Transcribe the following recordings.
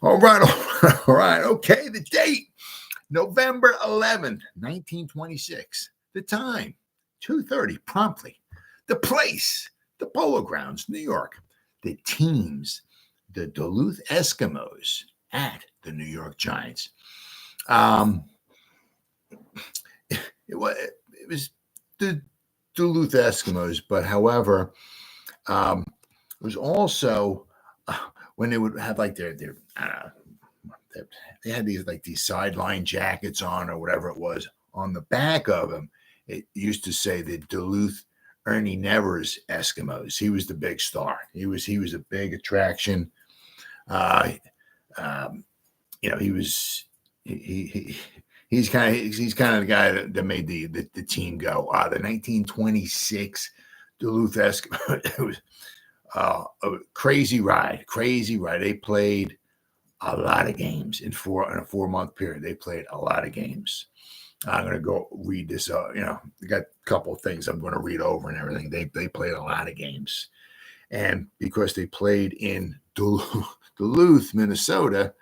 All right, all right. Okay, the date, November 11th, 1926. The time, 2:30 promptly. The place, the Polo Grounds, New York. The teams, the Duluth Eskimos at the New York Giants. It was the Duluth Eskimos, but however, it was also when they would have like their they had these sideline jackets on or whatever it was. On the back of them, it used to say the Duluth Ernie Nevers Eskimos. He was the big star. He was a big attraction. He was he's kind of the guy that made the team go. The 1926 Duluth Eskimos. It was a crazy ride. They played a lot of games in a 4-month period. They played a lot of games. I'm going to go read this. I got a couple of things I'm going to read over and everything. They played a lot of games, and because they played in Duluth, Minnesota,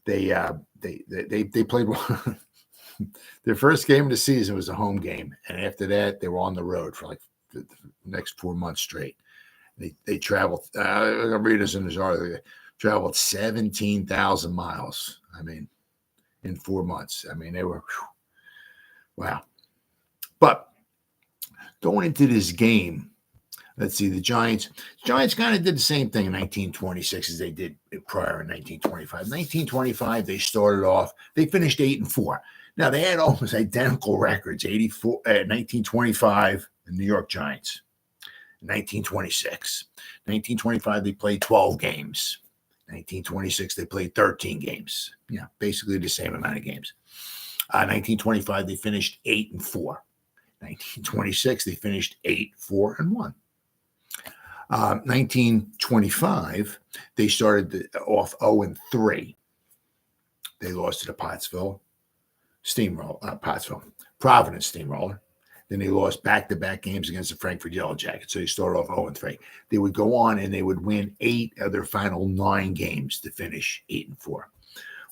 they played one. Their first game of the season was a home game, and after that, they were on the road for like the next 4 months straight. They traveled. I'll read this in this article. They traveled 17,000 miles. I mean, in 4 months. I mean, they were wow. But going into this game, let's see. The Giants kind of did the same thing in 1926 as they did prior in 1925. 1925, they started off. They finished 8-4. Now they had almost identical records. 1925, the New York Giants. 1926. 1925, they played 12 games. 1926, they played 13 games. Yeah, basically the same amount of games. 1925, they finished 8-4. 1926, they finished 8-4-1. 1925, they started off 0-3. They lost to the Providence Steamroller. Then they lost back-to-back games against the Frankfurt Yellow Jackets. So they started off 0-3. They would go on and they would win 8 of their final 9 games to finish 8-4.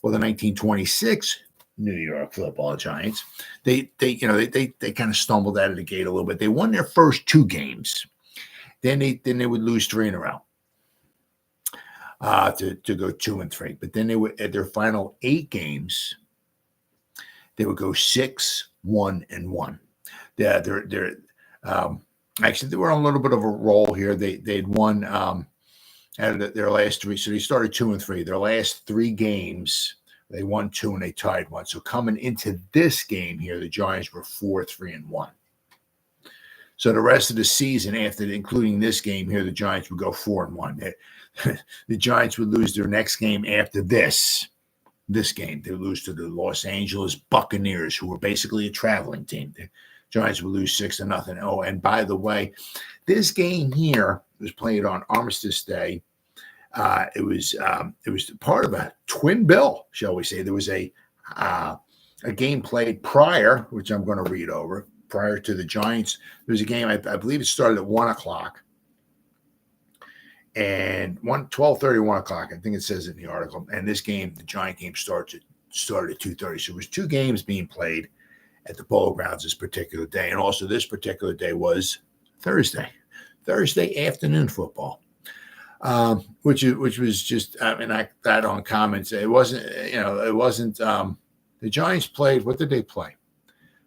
Well, the 1926 New York Football Giants, they kind of stumbled out of the gate a little bit. They won their first 2 games. Then they would lose 3 in a row to go 2-3. But then they would, at their final 8 games, they would go 6-1-1. Actually, they were on a little bit of a roll here. They'd won out of their last 3. So they started 2-3. Their last 3 games, they won 2 and they tied 1. So coming into this game here, the Giants were 4-3-1. So the rest of the season, including this game here, the Giants would go 4-1. The Giants would lose their next game after this game. They would lose to the Los Angeles Buccaneers, who were basically a traveling team. The Giants would lose 6-0. Oh, and by the way, this game here was played on Armistice Day. It was part of a twin bill, shall we say. There was a game played prior, which I'm going to read over. Prior to the Giants, there was a game. I believe it started at 1:00, and 12:30, 1:00. I think it says it in the article. And this game, the Giant game, started at 2:30. So it was 2 games being played at the Polo Grounds this particular day, and also this particular day was Thursday afternoon football, which was just. I mean, I got on comments. It wasn't. The Giants played. What did they play?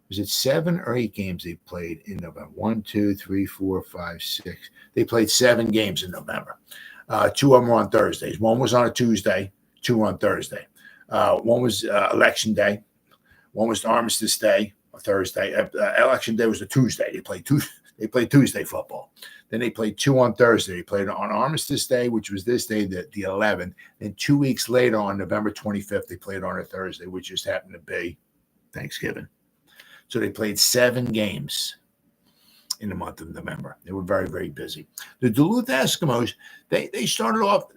Was it 7 or 8 games they played in November? 1, 2, 3, 4, 5, 6. They played 7 games in November. 2 of them were on Thursdays. 1 was on a Tuesday, 2 on Thursday. 1 was Election Day. 1 was Armistice Day, or Thursday. Election Day was a Tuesday. They played Tuesday football. Then they played 2 on Thursday. They played on Armistice Day, which was this day, the 11th. Then 2 weeks later, on November 25th, they played on a Thursday, which just happened to be Thanksgiving. So they played 7 games in the month of November. They were very, very busy. The Duluth Eskimos, they started off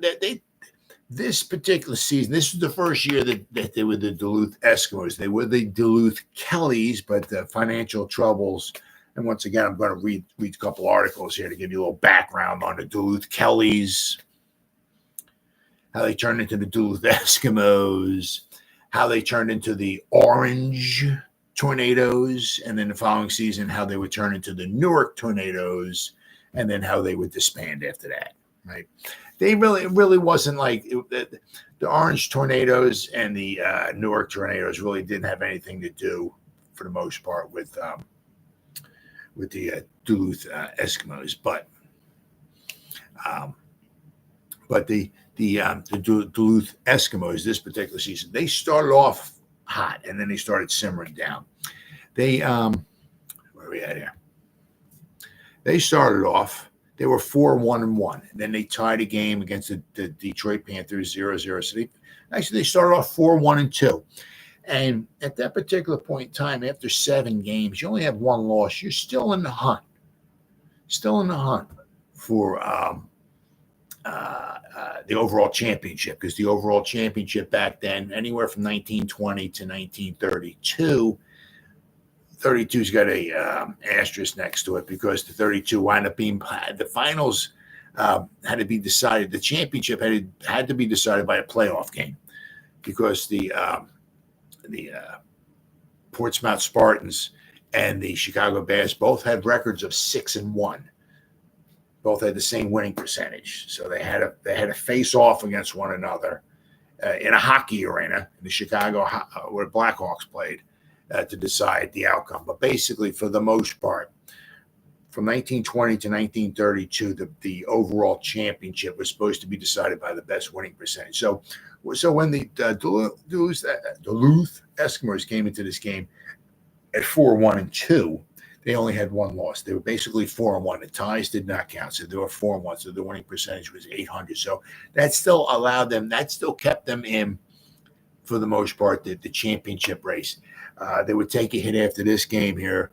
this particular season. This was the first year that they were the Duluth Eskimos. They were the Duluth Kellys, but the financial troubles. And once again, I'm going to read a couple articles here to give you a little background on the Duluth Kellys. how they turned into the Duluth Eskimos, how they turned into the Orange Tornadoes, and then the following season, how they would turn into the Newark Tornadoes, and then how they would disband after that, right? They really wasn't like the Orange Tornadoes and the Newark Tornadoes really didn't have anything to do, for the most part, with the Duluth Eskimos, but the Duluth Eskimos this particular season, they started off hot and then they started simmering down. They where are we at here? They started off, they were 4-1-1, and then they tied a game against the Detroit Panthers 0-0. So they started off 4-1-2. And at that particular point in time, after 7 games, you only have 1 loss. You're still in the hunt. Still in the hunt for the overall championship, because the overall championship back then, anywhere from 1920 to 1932, 32's got a asterisk next to it, because the 32 wound up being the finals had to be decided. The championship had to be decided by a playoff game, because the Portsmouth Spartans and the Chicago Bears both had records of 6-1. Both had the same winning percentage, so they had to face off against one another in a hockey arena in the Chicago where Blackhawks played to decide the outcome. But basically, for the most part, from 1920 to 1932, the overall championship was supposed to be decided by the best winning percentage. So when the Duluth Eskimos came into this game at 4-1-2, they only had 1 loss. They were basically 4-1. The ties did not count, so they were 4-1. So the winning percentage was 800. So that still allowed them. That still kept them in, for the most part, the championship race. They would take a hit after this game here.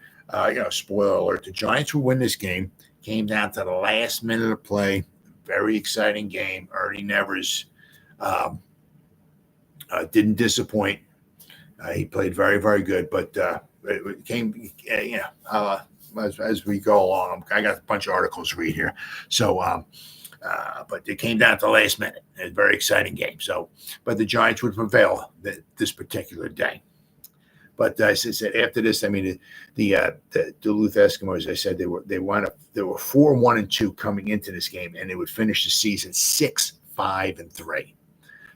Spoiler alert: the Giants would win this game. Came down to the last minute of play. Very exciting game. Ernie Nevers didn't disappoint. He played very, very good, but it came, as we go along. I got a bunch of articles to read here. So, but it came down to the last minute. A very exciting game. So, but the Giants would prevail this particular day. But as I said, after this, I mean, the Duluth Eskimos, I said they were 4-1-2 coming into this game, and they would finish the season 6-5-3.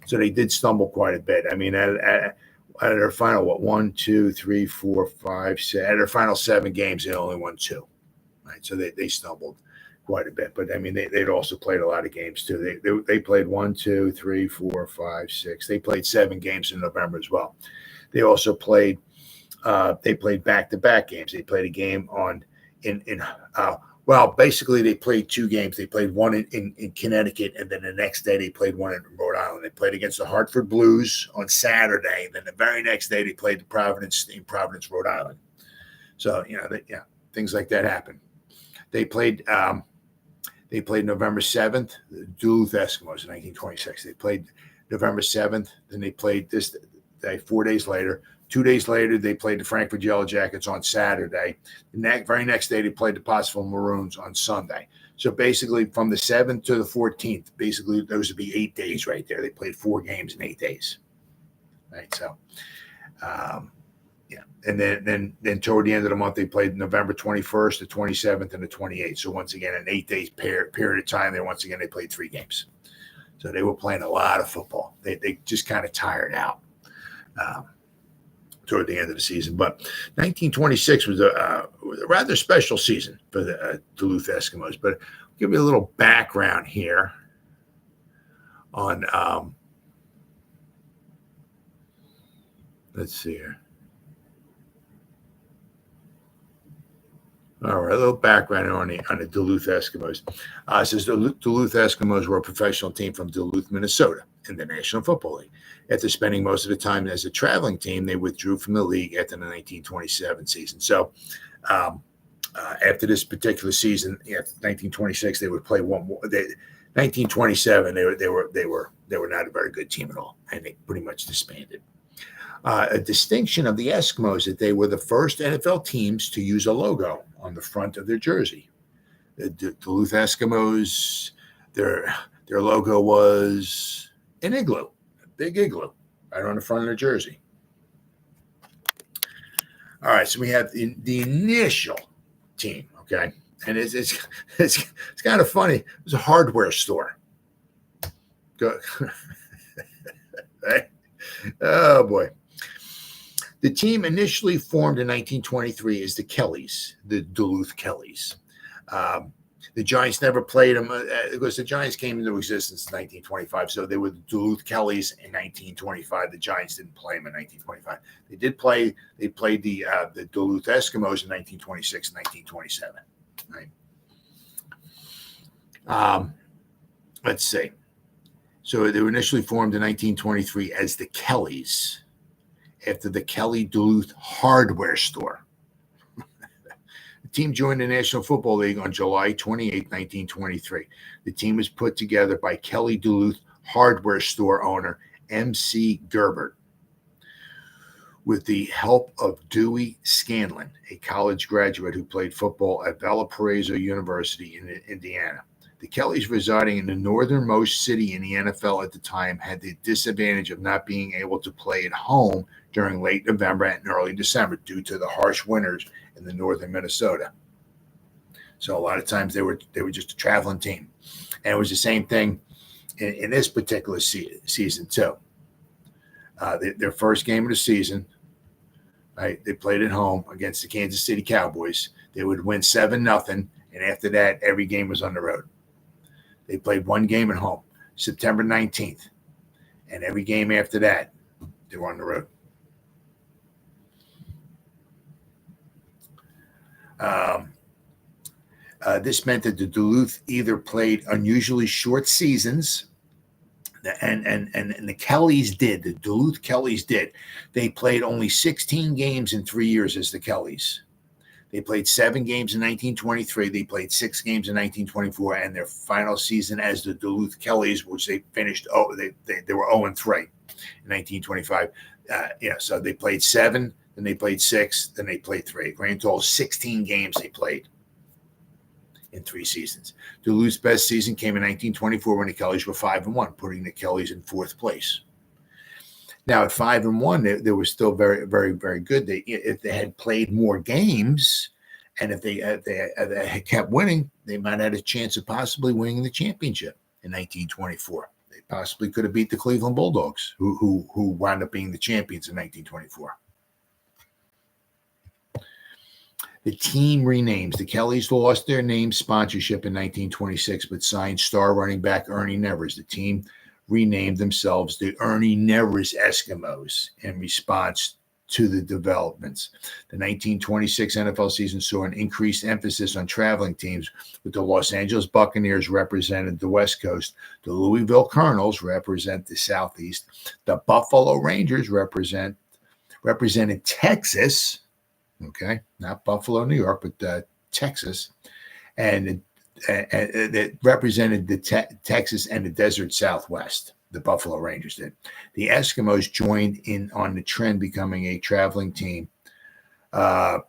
So they did stumble quite a bit. I mean, at their final, 1, 2, 3, 4, 5, 6. At their final 7 games, they only won 2. Right, so they stumbled quite a bit. But I mean, they'd also played a lot of games too. They played 1, 2, 3, 4, 5, 6. They played 7 games in November as well. They also played. They played back-to-back games. They played a game basically they played 2 games. They played one in Connecticut, and then the next day they played one in Rhode Island. They played against the Hartford Blues on Saturday, and then the very next day they played in Providence, Rhode Island. So things like that happen. They played November 7th, the Duluth Eskimos in 1926. They played November 7th. Then they played this day 4 days later. 2 days later, they played the Frankfurt Yellow Jackets on Saturday. The very next day, they played the Pottsville Maroons on Sunday. So basically, from the 7th to the 14th, basically those would be 8 days right there. They played 4 games in 8 days. Right. So, and then toward the end of the month, they played November 21st, the 27th, and the 28th. So once again, an 8 day period of time there. Once again, they played 3 games. So they were playing a lot of football. They just kind of tired out toward the end of the season. But 1926 was a rather special season for the Duluth Eskimos. But I'll give you a little background here on, let's see here. All right, a little background on the Duluth Eskimos. It says the Duluth Eskimos were a professional team from Duluth, Minnesota, in the National Football League. After spending most of the time as a traveling team, they withdrew from the league after the 1927 season. So, after this particular season, 1926, they would play one more. 1927, they were not a very good team at all, and they pretty much disbanded. A distinction of the Eskimos that they were the first NFL teams to use a logo on the front of their jersey. The Duluth Eskimos, their logo was An igloo, a big igloo, right on the front of the jersey. All right, so we have the initial team, okay? And it's kind of funny. It was a hardware store. Good. Right? Oh, boy. The team initially formed in 1923 as the Kellys, the Duluth Kellys. The Giants never played them because the Giants came into existence in 1925. So they were the Duluth Kellys in 1925. The Giants didn't play them in 1925. They did play. They played the Duluth Eskimos in 1926 and 1927. Right. Let's see. So they were initially formed in 1923 as the Kellys, after the Kelly Duluth hardware store. The team joined the National Football League on July 28, 1923. The team was put together by Kelly Duluth hardware store owner M.C. Gerbert, with the help of Dewey Scanlon, a college graduate who played football at Valparaiso University in Indiana. The Kellys, residing in the northernmost city in the NFL at the time, had the disadvantage of not being able to play at home during late November and early December due to the harsh winters in the northern Minnesota. So a lot of times they were just a traveling team. And it was the same thing in this particular season too. Their first game of the season, right? They played at home against the Kansas City Cowboys. They would win 7-0, and after that, every game was on the road. They played one game at home, September 19th, and every game after that, they were on the road. This meant that the Duluth either played unusually short seasons, and the Kellys did. The Duluth Kellys did. They played only 16 games in 3 years as the Kellys. They played 7 games in 1923. They played 6 games in 1924, and their final season as the Duluth Kellys, which they finished, they were 0-3 in 1925. So they played 7, then they played 6, then they played 3. Grand total 16 games they played in 3 seasons. Duluth's best season came in 1924 when the Kellys were 5-1, putting the Kellys in 4th place. Now at 5-1, they were still very, very, very good. If they had played more games, and if they had kept winning, they might have had a chance of possibly winning the championship in 1924. They possibly could have beat the Cleveland Bulldogs, who wound up being the champions in 1924. The team renames. The Kellys lost their name sponsorship in 1926, but signed star running back Ernie Nevers. The team renamed themselves the Ernie Nevers Eskimos in response to the developments. The 1926 NFL season saw an increased emphasis on traveling teams, with the Los Angeles Buccaneers represented the West Coast, the Louisville Colonels represent the Southeast, the Buffalo Rangers represented Texas, okay, not Buffalo, New York, but Texas, and that represented the Texas and the desert Southwest. The Buffalo Rangers did. The Eskimos joined in on the trend, becoming a traveling team,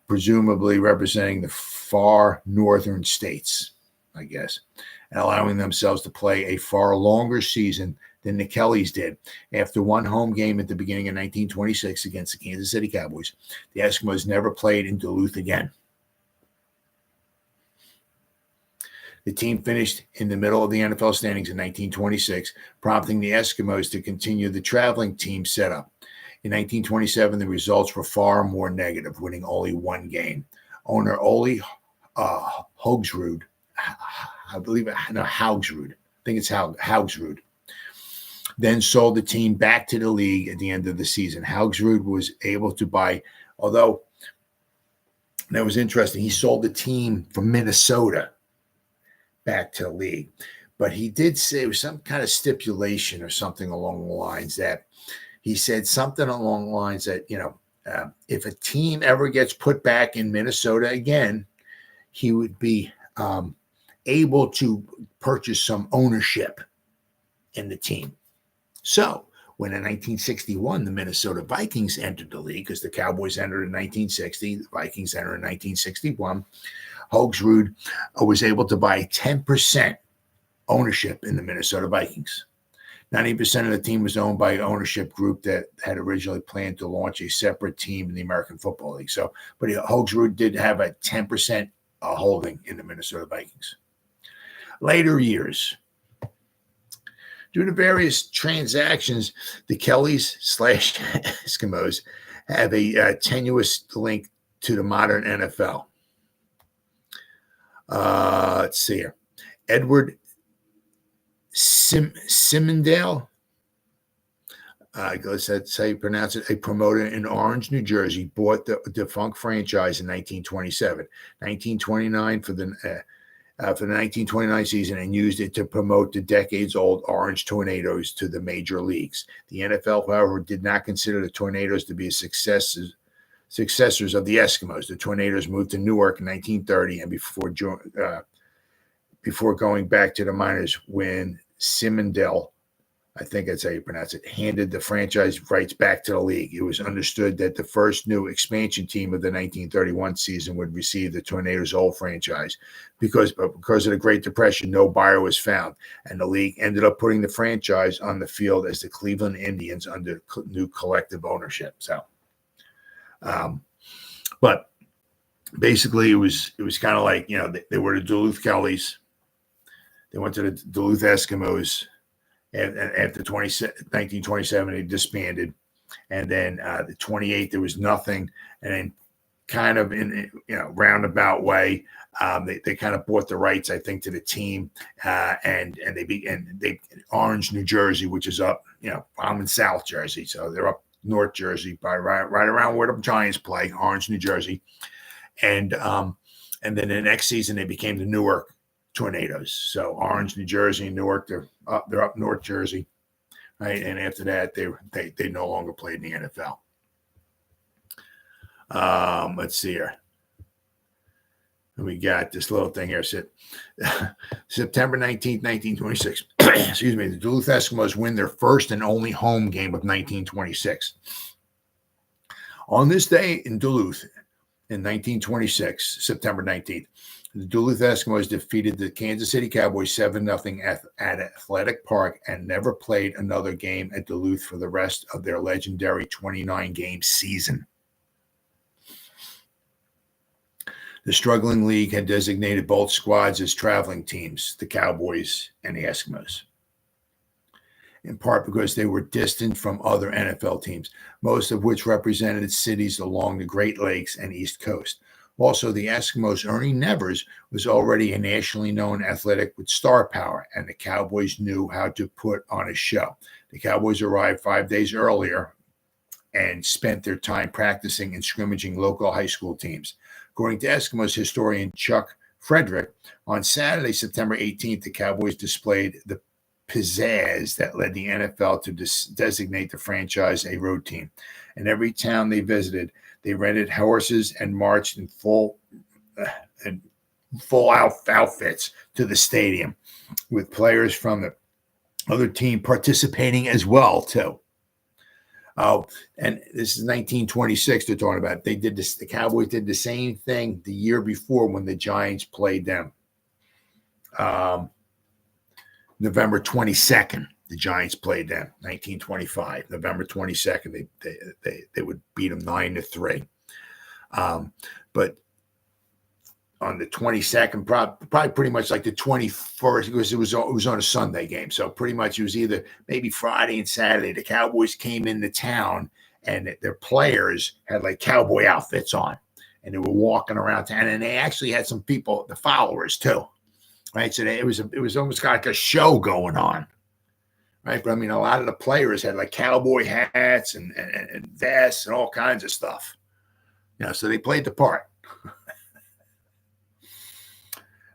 presumably representing the far northern states, I guess, and allowing themselves to play a far longer season than the Kellys did. After one home game at the beginning of 1926 against the Kansas City Cowboys, the Eskimos never played in Duluth again. The team finished in the middle of the NFL standings in 1926, prompting the Eskimos to continue the traveling team setup. In 1927, the results were far more negative, winning only 1 game. Owner Ole Haugsrud, Haugsrud, I think it's Haugsrud, then sold the team back to the league at the end of the season. Haugsrud was able to buy, although that was interesting, he sold the team from Minnesota back to the league. But he did say it was some kind of stipulation or something along the lines that he said something along the lines that, if a team ever gets put back in Minnesota again, he would be able to purchase some ownership in the team. So when in 1961, the Minnesota Vikings entered the league, because the Cowboys entered in 1960, the Vikings entered in 1961, Haugsrud was able to buy 10% ownership in the Minnesota Vikings. 90% of the team was owned by an ownership group that had originally planned to launch a separate team in the American Football League. So, but Hogsrud did have a 10% holding in the Minnesota Vikings. Later years, due to various transactions, the Kellys/Eskimos have a tenuous link to the modern NFL. Let's see here. Edward Simondale, that's how you pronounce it, a promoter in Orange, New Jersey, bought the defunct franchise in 1927, 1929 for the 1929 season, and used it to promote the decades-old Orange Tornadoes to the major leagues. The NFL, however, did not consider the Tornadoes to be successors of the Eskimos. The Tornadoes moved to Newark in 1930, and before going back to the minors when Simondale, I think that's how you pronounce it, handed the franchise rights back to the league. It was understood that the first new expansion team of the 1931 season would receive the Tornadoes' old franchise. Because of the Great Depression, no buyer was found, and the league ended up putting the franchise on the field as the Cleveland Indians under new collective ownership. So, but basically it was kind of like, they were the Duluth Kellys. They went to the Duluth Eskimos, and after 1927, they disbanded. And then the 28th, there was nothing. And then kind of in roundabout way, they kind of bought the rights, I think, to the team. And they Orange, New Jersey, which is up, I'm in South Jersey. So they're up North Jersey, by right around where the Giants play, Orange, New Jersey. And then the next season, they became the Newark Tornadoes. So Orange, New Jersey, and Newark, they're up North Jersey, right? And after that, they no longer played in the NFL. Let's see here. We got this little thing here. September 19th, 1926. Excuse me. The Duluth Eskimos win their first and only home game of 1926. On this day in Duluth, in 1926, September 19th, the Duluth Eskimos defeated the Kansas City Cowboys 7-0 at Athletic Park and never played another game at Duluth for the rest of their legendary 29-game season. The struggling league had designated both squads as traveling teams, the Cowboys and the Eskimos, in part because they were distant from other NFL teams, most of which represented cities along the Great Lakes and East Coast. Also, the Eskimos' Ernie Nevers was already a nationally known athletic with star power, and the Cowboys knew how to put on a show. The Cowboys arrived 5 days earlier and spent their time practicing and scrimmaging local high school teams. According to Eskimos historian Chuck Frederick, on Saturday, September 18th, the Cowboys displayed the pizzazz that led the NFL to designate the franchise a road team. In every town they visited, they rented horses and marched in full outfits to the stadium, with players from the other team participating as well, too. Oh, and this is 1926 they're talking about. They did this. The Cowboys did the same thing the year before when the Giants played them. November 22nd, the Giants played them. 1925, November 22nd, they would beat them 9-3. But on the 22nd, probably pretty much like the 21st, because it was on a Sunday game. So pretty much it was either maybe Friday and Saturday. The Cowboys came into town and their players had like cowboy outfits on, and they were walking around town. And they actually had some people, the followers too, right? So it was almost like a show going on, right? But I mean, a lot of the players had like cowboy hats and vests and all kinds of stuff. So they played the part.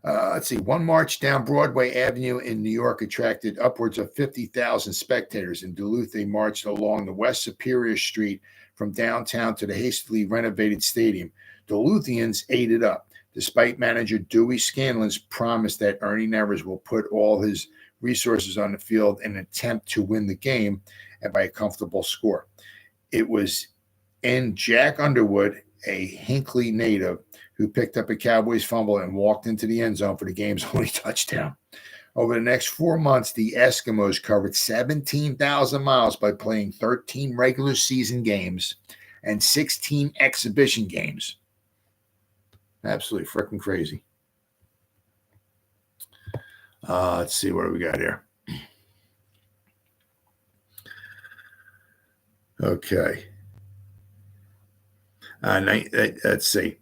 Let's see. One march down Broadway Avenue in New York attracted upwards of 50,000 spectators. In Duluth, they marched along the West Superior Street from downtown to the hastily renovated stadium. Duluthians ate it up, despite manager Dewey Scanlon's promise that Ernie Nevers will put all his resources on the field in an attempt to win the game and by a comfortable score. It was in Jack Underwood, a Hinckley native, who picked up a Cowboys fumble and walked into the end zone for the game's only touchdown. Over the next 4 months, the Eskimos covered 17,000 miles by playing 13 regular season games and 16 exhibition games. Absolutely freaking crazy. Let's see what do we got here. Okay. Let's see.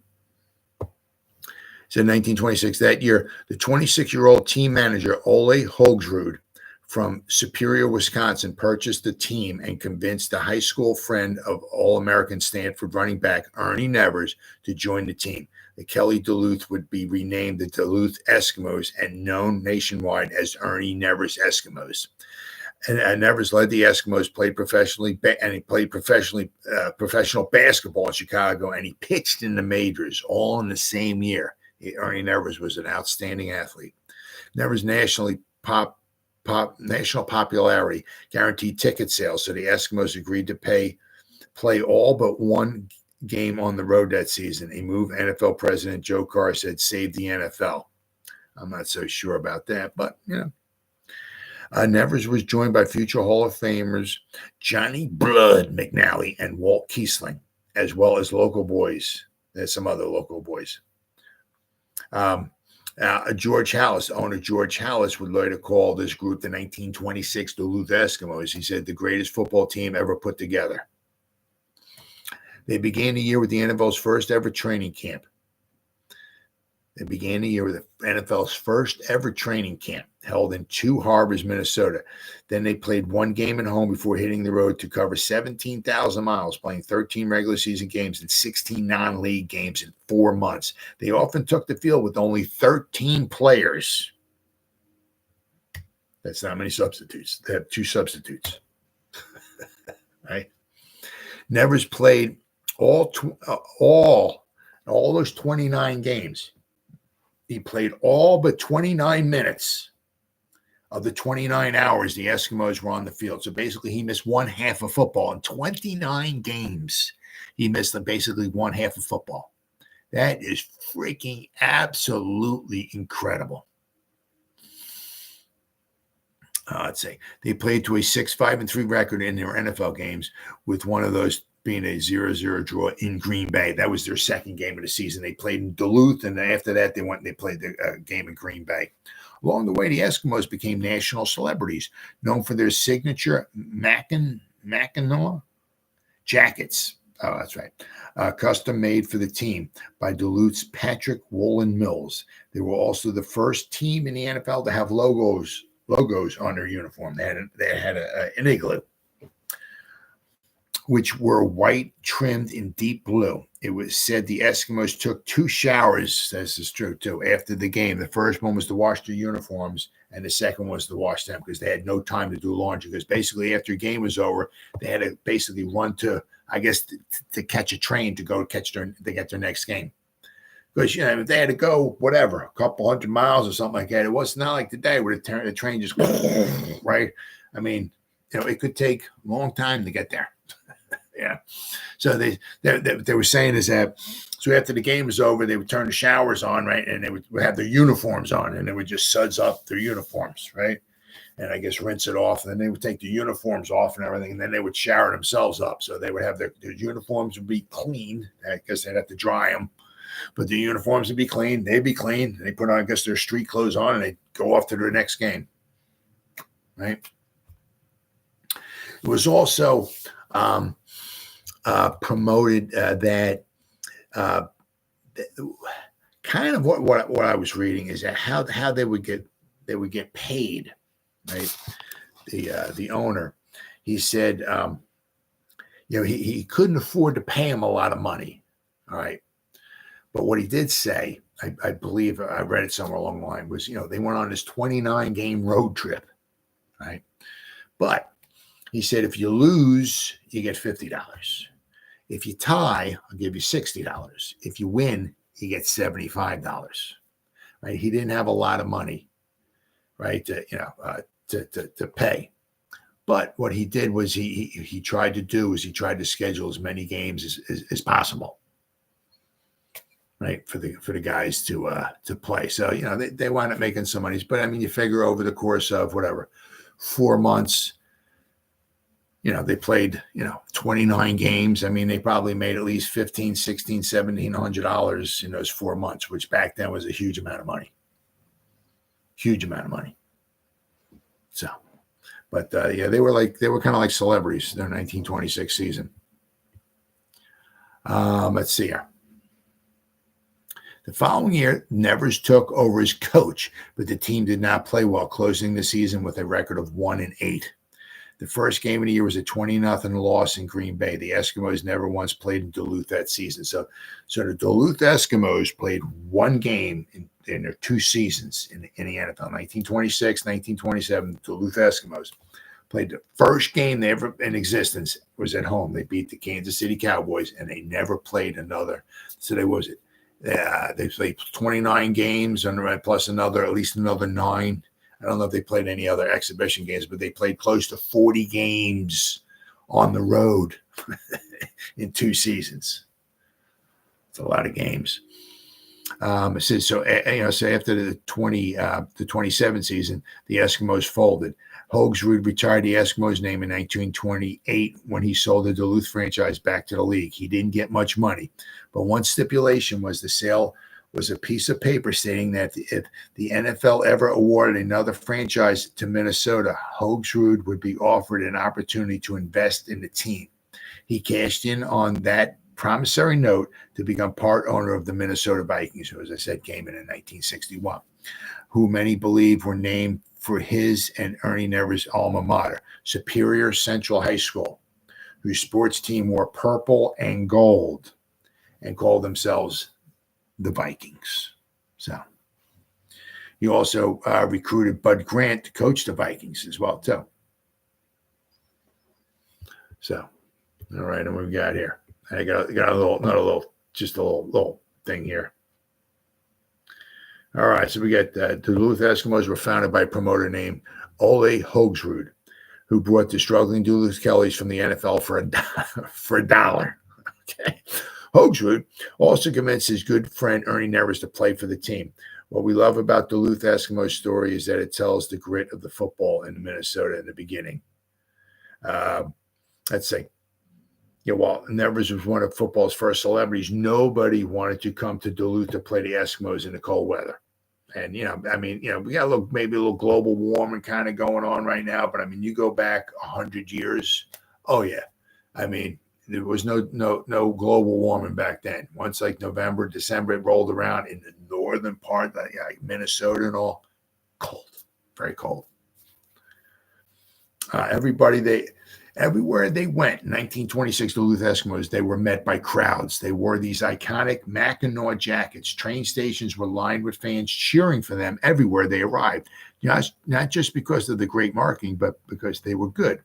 So in 1926, that year, the 26-year-old team manager, Ole Hogsrud from Superior, Wisconsin, purchased the team and convinced the high school friend of All-American Stanford running back Ernie Nevers to join the team. The Kelly Duluth would be renamed the Duluth Eskimos and known nationwide as Ernie Nevers Eskimos. And Nevers led the Eskimos, played professionally, and he played professional basketball in Chicago, and he pitched in the majors all in the same year. Ernie Nevers was an outstanding athlete. Nevers' national popularity guaranteed ticket sales, so the Eskimos agreed to play all but one game on the road that season, a move NFL President Joe Carr said saved the NFL. I'm not so sure about that, but, you know. Nevers was joined by future Hall of Famers Johnny Blood McNally and Walt Kiesling, as well as local boys. There's some other local boys. George Hallis, owner George Hallis, would later call this group the 1926 Duluth Eskimos. He said the greatest football team ever put together. They began the year with the NFL's first ever training camp. held in Two Harbors, Minnesota. Then they played one game at home before hitting the road to cover 17,000 miles, playing 13 regular season games and 16 non-league games in 4 months. They often took the field with only 13 players. That's not many substitutes. They have 2 substitutes. Right? Nevers played all those 29 games. He played all but 29 minutes of the 29 hours the Eskimos were on the field. So basically, he missed one half of football. In 29 games, he missed basically one half of football. That is freaking absolutely incredible. Let's see. They played to a 6-5-3 record in their NFL games, with one of those being a 0-0 draw in Green Bay. That was their second game of the season. They played in Duluth, and after that, they went and they played the game in Green Bay. Along the way, the Eskimos became national celebrities, known for their signature Mackinac jackets. Oh, that's right. Custom made for the team by Duluth's Patrick Wolin Mills. They were also the first team in the NFL to have logos on their uniform. They had an igloo, which were white trimmed in deep blue. It was said the Eskimos took 2 showers, this is true too, after the game. The first one was to wash their uniforms, and the second was to wash them because they had no time to do laundry. Because basically after the game was over, they had to basically run to, I guess, to catch a train to go get their next game. Because, if they had to go, whatever, a couple hundred miles or something like that, it was not like today where the train just, right? I mean, it could take a long time to get there. Yeah. So they were saying is that, so after the game was over, they would turn the showers on, right? And they would have their uniforms on, and they would just suds up their uniforms, right? And I guess rinse it off. And then they would take the uniforms off and everything, and then they would shower themselves up. So they would have their uniforms would be clean. I guess they'd have to dry them. But the uniforms would be clean. They'd be clean. They put on, I guess, their street clothes on, and they'd go off to their next game, right? It was also promoted that kind of what I was reading is that how they would get paid, right? The owner, he said, he couldn't afford to pay him a lot of money, all right. But what he did say, I believe I read it somewhere along the line, was, they went on this 29-game road trip, right? But he said, if you lose, you get $50. If you tie, I'll give you $60. If you win, you get $75, right? He didn't have a lot of money, right, to pay. But what he did was he tried to schedule as many games as possible. right, for the guys to play. So they wind up making some money. But I mean, you figure over the course of whatever 4 months, they played 29 games. I mean, they probably made at least $1,500, $1,600, $1,700 in those 4 months, which back then was a huge amount of money. Huge amount of money. So, but they were kind of like celebrities their 1926 season. Let's see here. The following year, Nevers took over as coach, but the team did not play well, closing the season with a record of 1-8. The first game of the year was a 20-0 loss in Green Bay. The Eskimos never once played in Duluth that season. So the Duluth Eskimos played one game in their 2 seasons in the NFL. 1926, 1927, Duluth Eskimos played the first game they ever in existence was at home. They beat the Kansas City Cowboys, and they never played another. So they played 29 games and plus at least another 9. I don't know if they played any other exhibition games, but they played close to 40 games on the road in 2 seasons. It's a lot of games. It says so. So after the 27 season, the Eskimos folded. Hogsrud retired the Eskimos name in 1928 when he sold the Duluth franchise back to the league. He didn't get much money, but one stipulation was the sale was a piece of paper stating that if the NFL ever awarded another franchise to Minnesota, Hogsrud would be offered an opportunity to invest in the team. He cashed in on that promissory note to become part owner of the Minnesota Vikings, who, as I said, came in 1961, who many believe were named for his and Ernie Nevers' alma mater, Superior Central High School, whose sports team wore purple and gold and called themselves the Vikings. So he also recruited Bud Grant to coach the Vikings as well, too. So, all right, and what we got here? I got just a little thing here. All right, so we got the Duluth Eskimos were founded by a promoter named Ole Hogsrud, who brought the struggling Duluth Kellys from the NFL for a dollar. Okay. Hogsrud also convinced his good friend Ernie Nevers to play for the team. What we love about Duluth Eskimos story is that it tells the grit of the football in Minnesota in the beginning. Let's see. While Nevers was one of football's first celebrities, nobody wanted to come to Duluth to play the Eskimos in the cold weather. And, we got maybe a little global warming kind of going on right now. But, you go back 100 years. Oh, yeah. There was no global warming back then. Once like November, December, it rolled around in the northern part, like Minnesota and all, cold, very cold. Everywhere they went, in 1926, Duluth Eskimos, they were met by crowds. They wore these iconic Mackinac jackets. Train stations were lined with fans cheering for them everywhere they arrived. Not just because of the great marketing, but because they were good.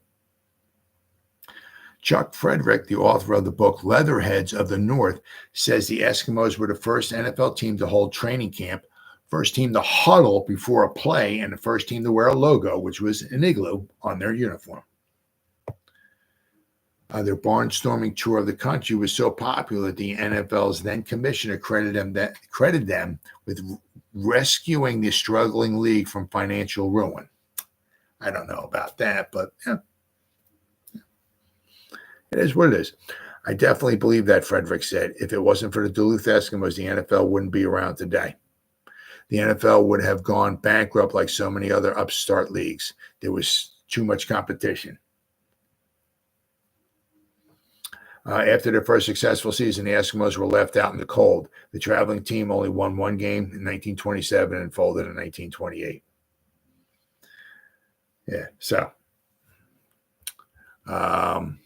Chuck Frederick, the author of the book Leatherheads of the North, says the Eskimos were the first NFL team to hold training camp, first team to huddle before a play, and the first team to wear a logo, which was an igloo, on their uniform. Their barnstorming tour of the country was so popular that the NFL's then commissioner credited them with rescuing the struggling league from financial ruin. I don't know about that, but it is what it is. I definitely believe that, Frederick said. If it wasn't for the Duluth Eskimos, the NFL wouldn't be around today. The NFL would have gone bankrupt like so many other upstart leagues. There was too much competition. After their first successful season, the Eskimos were left out in the cold. The traveling team only won one game in 1927 and folded in 1928. Yeah, so all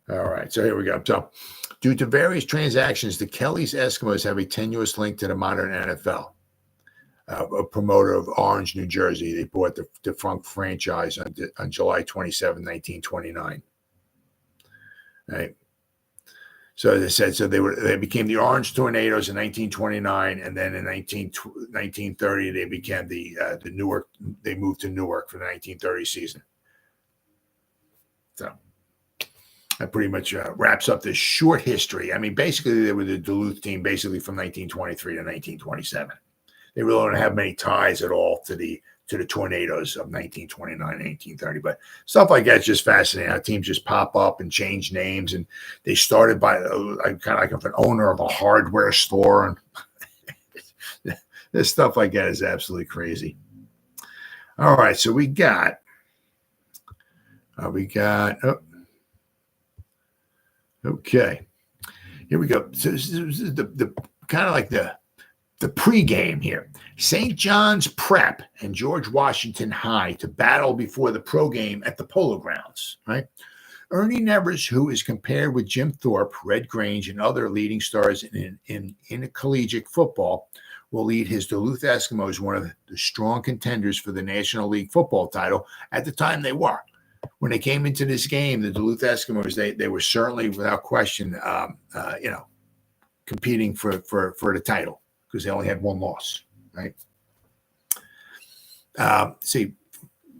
right, so here we go. So, due to various transactions, the Kelly's Eskimos have a tenuous link to the modern NFL. A promoter of Orange, New Jersey, they bought the defunct franchise on July 27, 1929. Right. So as I said, they became the Orange Tornadoes in 1929, and then in 1930 they became the Newark. They moved to Newark for the 1930 season. that pretty much wraps up this short history. I mean, basically, they were the Duluth team basically from 1923 to 1927. They really don't have many ties at all to the Tornadoes of 1929, 1930. But stuff like that's just fascinating. How teams just pop up and change names. And they started by kind of like an owner of a hardware store. And this stuff like that is absolutely crazy. All right, so we got, okay, here we go. So this is the kind of like the pregame here. St. John's Prep and George Washington High to battle before the pro game at the Polo Grounds, right? Ernie Nevers, who is compared with Jim Thorpe, Red Grange, and other leading stars in collegiate football, will lead his Duluth Eskimos, one of the strong contenders for the National League football title. At the time, they were. When they came into this game, the Duluth Eskimos, they were certainly, without question, competing for the title because they only had one loss, right?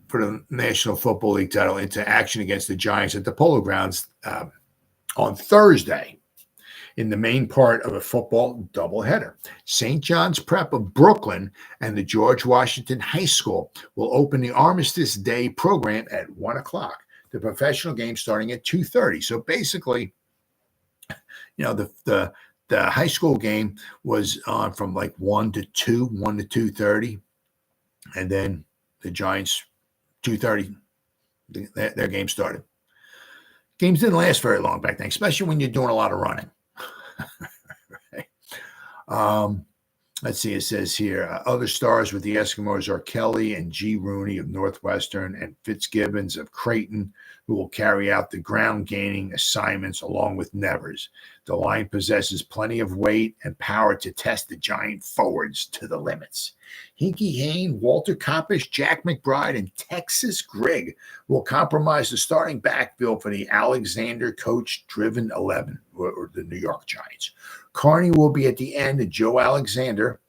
For the National Football League title into action against the Giants at the Polo Grounds on Thursday in the main part of a football doubleheader. St. John's Prep of Brooklyn and the George Washington High School will open the Armistice Day program at 1 o'clock. The professional game starting at 2:30. So basically, the high school game was on from like 1 to 2:30. And then the Giants, 2:30, their game started. Games didn't last very long back then, especially when you're doing a lot of running. Right. Let's see, it says here, other stars with the Eskimos are Kelly and G. Rooney of Northwestern and Fitzgibbons of Creighton, who will carry out the ground-gaining assignments along with Nevers. The line possesses plenty of weight and power to test the giant forwards to the limits. Hinky Hayne, Walter Koppisch, Jack McBride, and Texas Grigg will compromise the starting backfield for the Alexander coach-driven 11, or the New York Giants. Carney will be at the end, and Joe Alexander,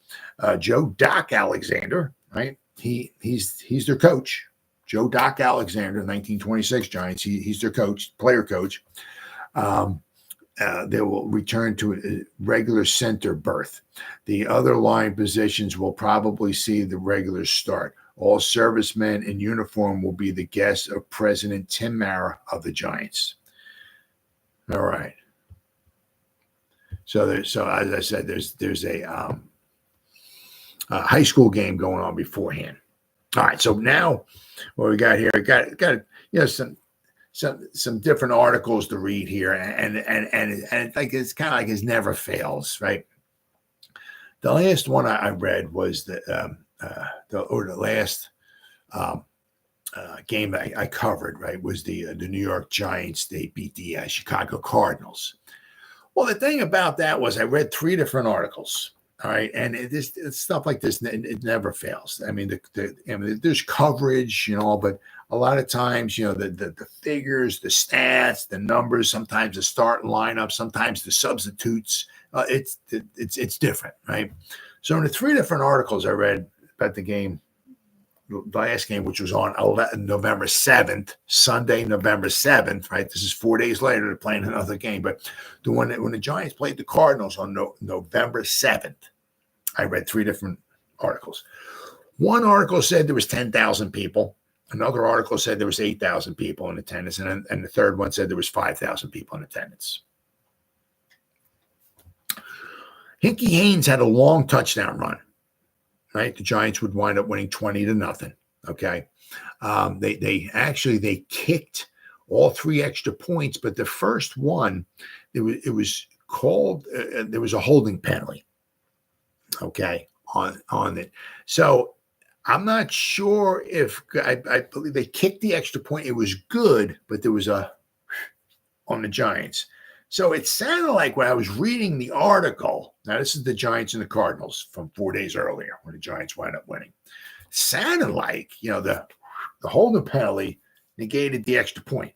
Doc Alexander, right? He's their coach. Joe Doc Alexander, 1926 Giants. He's their coach, player coach. They will return to a regular center berth. The other line positions will probably see the regulars start. All servicemen in uniform will be the guests of President Tim Mara of the Giants. All right. So as I said, there's a high school game going on beforehand. All right. So now what we got here, got some different articles to read here, and like it's kind of like it never fails, right? The last one I read was the last game that I covered, right, was the New York Giants. They beat the Chicago Cardinals. Well, the thing about that was I read 3 different articles. All right, and it's stuff like this. It never fails. I mean, there's coverage, but a lot of times, the figures, the stats, the numbers, sometimes the starting lineup, sometimes the substitutes. It's different, right? So in the 3 different articles I read about the game, the last game, which was on November 7th, Sunday, November 7th, right? This is 4 days later, they're playing another game. But when the Giants played the Cardinals on November 7th, I read 3 different articles. One article said there was 10,000 people. Another article said there was 8,000 people in attendance. And the third one said there was 5,000 people in attendance. Hinky Haynes had a long touchdown run. Right, the Giants would wind up winning 20-0. Okay, they kicked all 3 extra points, but the first one, it was called. There was a holding penalty. Okay, on it. So I'm not sure if I believe they kicked the extra point. It was good, but there was a on the Giants. So it sounded like when I was reading the article, now this is the Giants and the Cardinals from 4 days earlier when the Giants wound up winning. Sounded like, the holding penalty negated the extra point.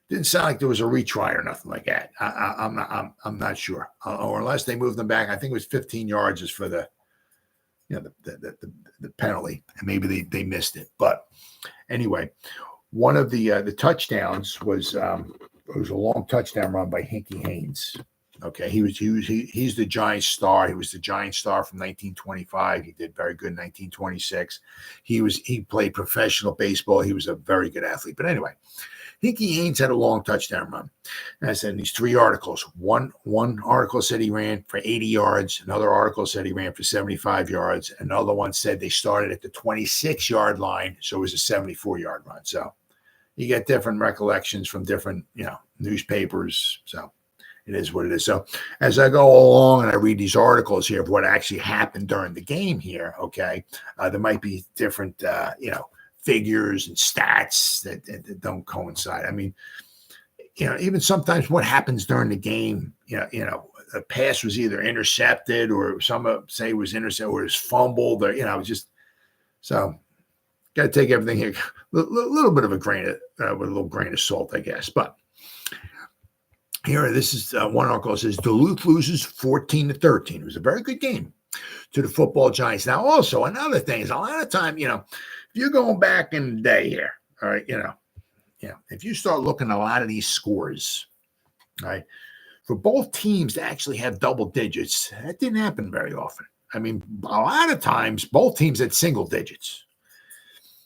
Didn't sound like there was a retry or nothing like that. I'm not sure. Or unless they moved them back, I think it was 15 yards is for the penalty, and maybe they missed it. But anyway, one of the touchdowns was was a long touchdown run by Hinkie Haynes. Okay, he's the Giants star. He was the Giants star from 1925. He did very good in 1926. He played professional baseball. He was a very good athlete. But anyway, Hinkie Haynes had a long touchdown run. And I said in these 3 articles. One article said he ran for 80 yards. Another article said he ran for 75 yards. Another one said they started at the 26-yard line, so it was a 74-yard run. So you get different recollections from different, newspapers. So it is what it is. So as I go along and I read these articles here of what actually happened during the game here, okay, there might be different, figures and stats that don't coincide. I mean, even sometimes what happens during the game, a pass was either intercepted or some say it was intercepted or it was fumbled or, so got to take everything here, a little bit of a grain of, with a little grain of salt, I guess. But here, this is one article says Duluth loses 14-13. It was a very good game to the football Giants. Now, also another thing is a lot of time, if you're going back in the day here, all right, if you start looking at a lot of these scores, all right, for both teams to actually have double digits, that didn't happen very often. I mean, a lot of times both teams had single digits.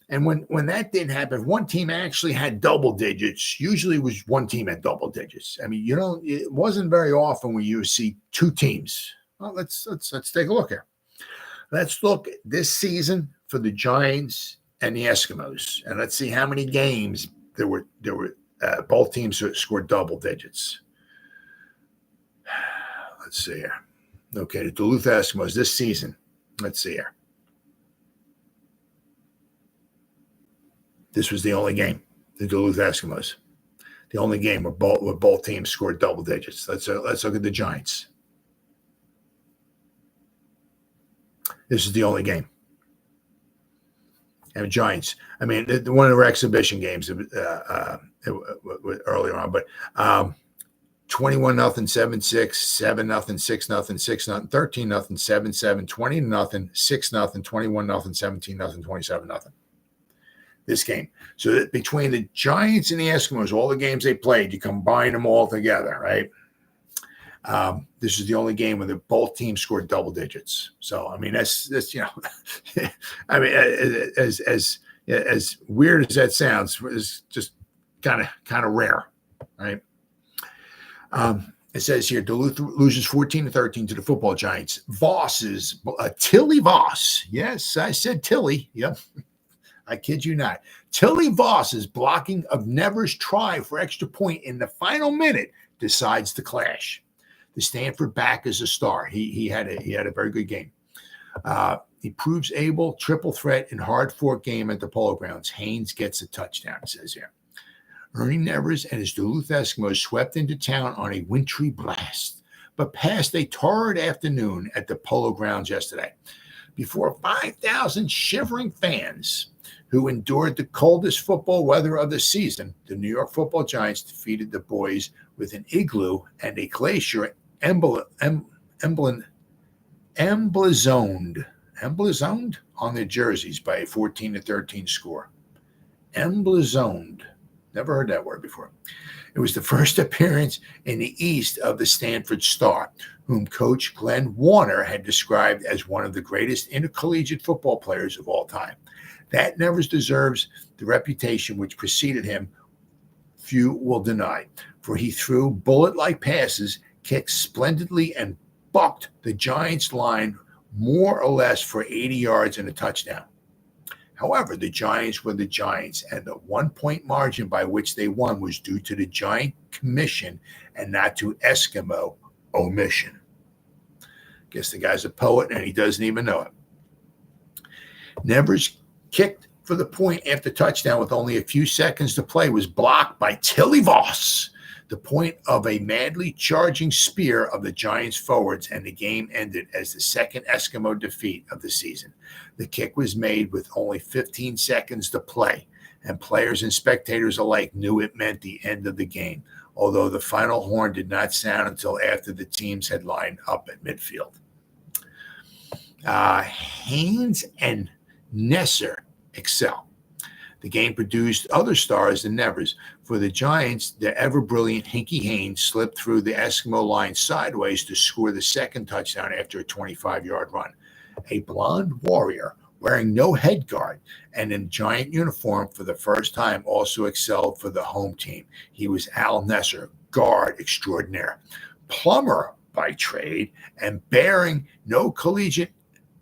And when that didn't happen, one team actually had double digits. Usually it was one team had double digits. I mean, it wasn't very often when you see 2 teams. Well, let's take a look here. Let's look at this season for the Giants and the Eskimos, and let's see how many games there were both teams scored double digits. Let's see here. Okay, the Duluth Eskimos this season. Let's see here. This was the only game, the Duluth Eskimos. The only game where both teams scored double digits. Let's look at the Giants. This is the only game. And the Giants, I mean, one of their exhibition games earlier on, but 21-0, 7-6, 7-0, 6-0, 6-0, 13-0, 7-7, 20-0, 6-0, 21-0, 17-0, 27-0. This game. So between the Giants and the Eskimos, all the games they played, you combine them all together, right? This is the only game where both teams scored double digits. So I mean, that's I mean, as weird as that sounds, it's just kind of rare, right? It says here, Duluth loses 14-13 to the football Giants. Tilly Voss. Yes, I said Tilly. Yep. I kid you not. Tilly Voss's blocking of Nevers' try for extra point in the final minute decides the clash. The Stanford back is a star. He had a very good game. He proves able, triple threat in hard-fought game at the Polo Grounds. Haynes gets a touchdown, it says here. Ernie Nevers and his Duluth Eskimos swept into town on a wintry blast, but passed a torrid afternoon at the Polo Grounds yesterday. Before 5,000 shivering fans who endured the coldest football weather of the season, the New York Football Giants defeated the boys with an igloo and a glacier emblazoned on their jerseys by a 14-13 score. Emblazoned. Never heard that word before. It was the first appearance in the East of the Stanford Star, whom Coach Glenn Warner had described as one of the greatest intercollegiate football players of all time. That Nevers deserves the reputation which preceded him, few will deny, for he threw bullet-like passes, kicked splendidly, and bucked the Giants' line more or less for 80 yards and a touchdown. However, the Giants were the Giants, and the 1-point margin by which they won was due to the Giant commission and not to Eskimo omission. Guess the guy's a poet, and he doesn't even know it. Nevers kicked for the point after touchdown with only a few seconds to play was blocked by Tilly Voss, the point of a madly charging spear of the Giants forwards, and the game ended as the second Eskimo defeat of the season. The kick was made with only 15 seconds to play, and players and spectators alike knew it meant the end of the game, although the final horn did not sound until after the teams had lined up at midfield. Haynes and Nesser excel. The game produced other stars than Nevers. For the Giants, the ever-brilliant Hinkie Haynes slipped through the Eskimo line sideways to score the second touchdown after a 25-yard run. A blonde warrior wearing no head guard and in Giant uniform for the first time also excelled for the home team. He was Al Nesser, guard extraordinaire, plumber by trade, and bearing no collegiate.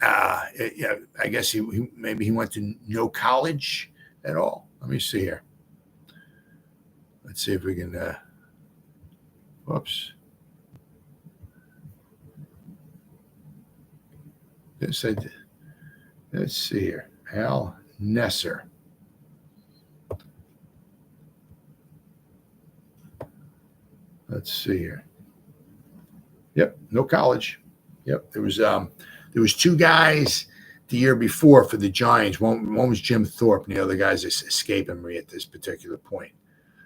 I guess he maybe he went to no college at all. Let me see here. Let's see if we can. Whoops. Yes, I did. Let's see here. Al Nesser. Let's see here. Yep, no college. Yep, there was two guys the year before for the Giants. One was Jim Thorpe, and the other guy's escaping me at this particular point.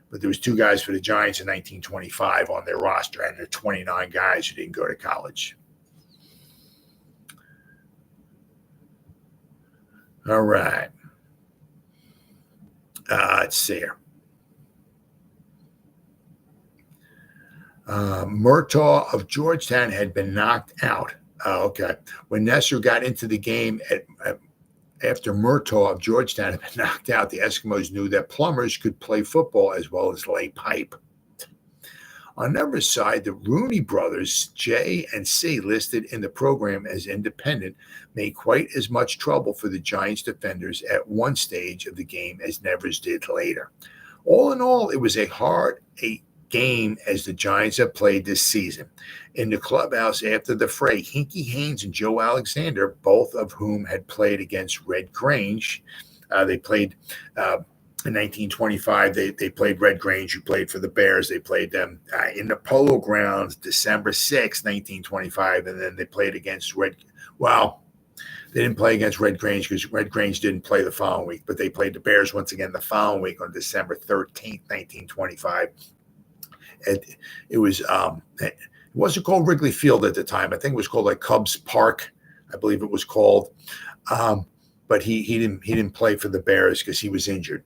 But there was two guys for the Giants in 1925 on their roster, and there are 29 guys who didn't go to college. All right. Let's see here. Murtaugh of Georgetown had been knocked out. Okay. When Nesser got into the game after Murtaugh of Georgetown had been knocked out, the Eskimos knew that plumbers could play football as well as lay pipe. On Nevers' side, the Rooney brothers, J and C, listed in the program as independent, made quite as much trouble for the Giants defenders at one stage of the game as Nevers did later. All in all, it was a game as the Giants have played this season. In the clubhouse after the fray, Hinkie Haynes and Joe Alexander, both of whom had played against Red Grange, they played in 1925. They played Red Grange, who played for the Bears. They played them in the Polo Grounds December 6, 1925, and then they played against they didn't play against Red Grange because Red Grange didn't play the following week, but they played the Bears once again the following week on December 13th, 1925. It wasn't called Wrigley Field at the time. I think it was called like Cubs Park, I believe it was called. But he didn't play for the Bears because he was injured.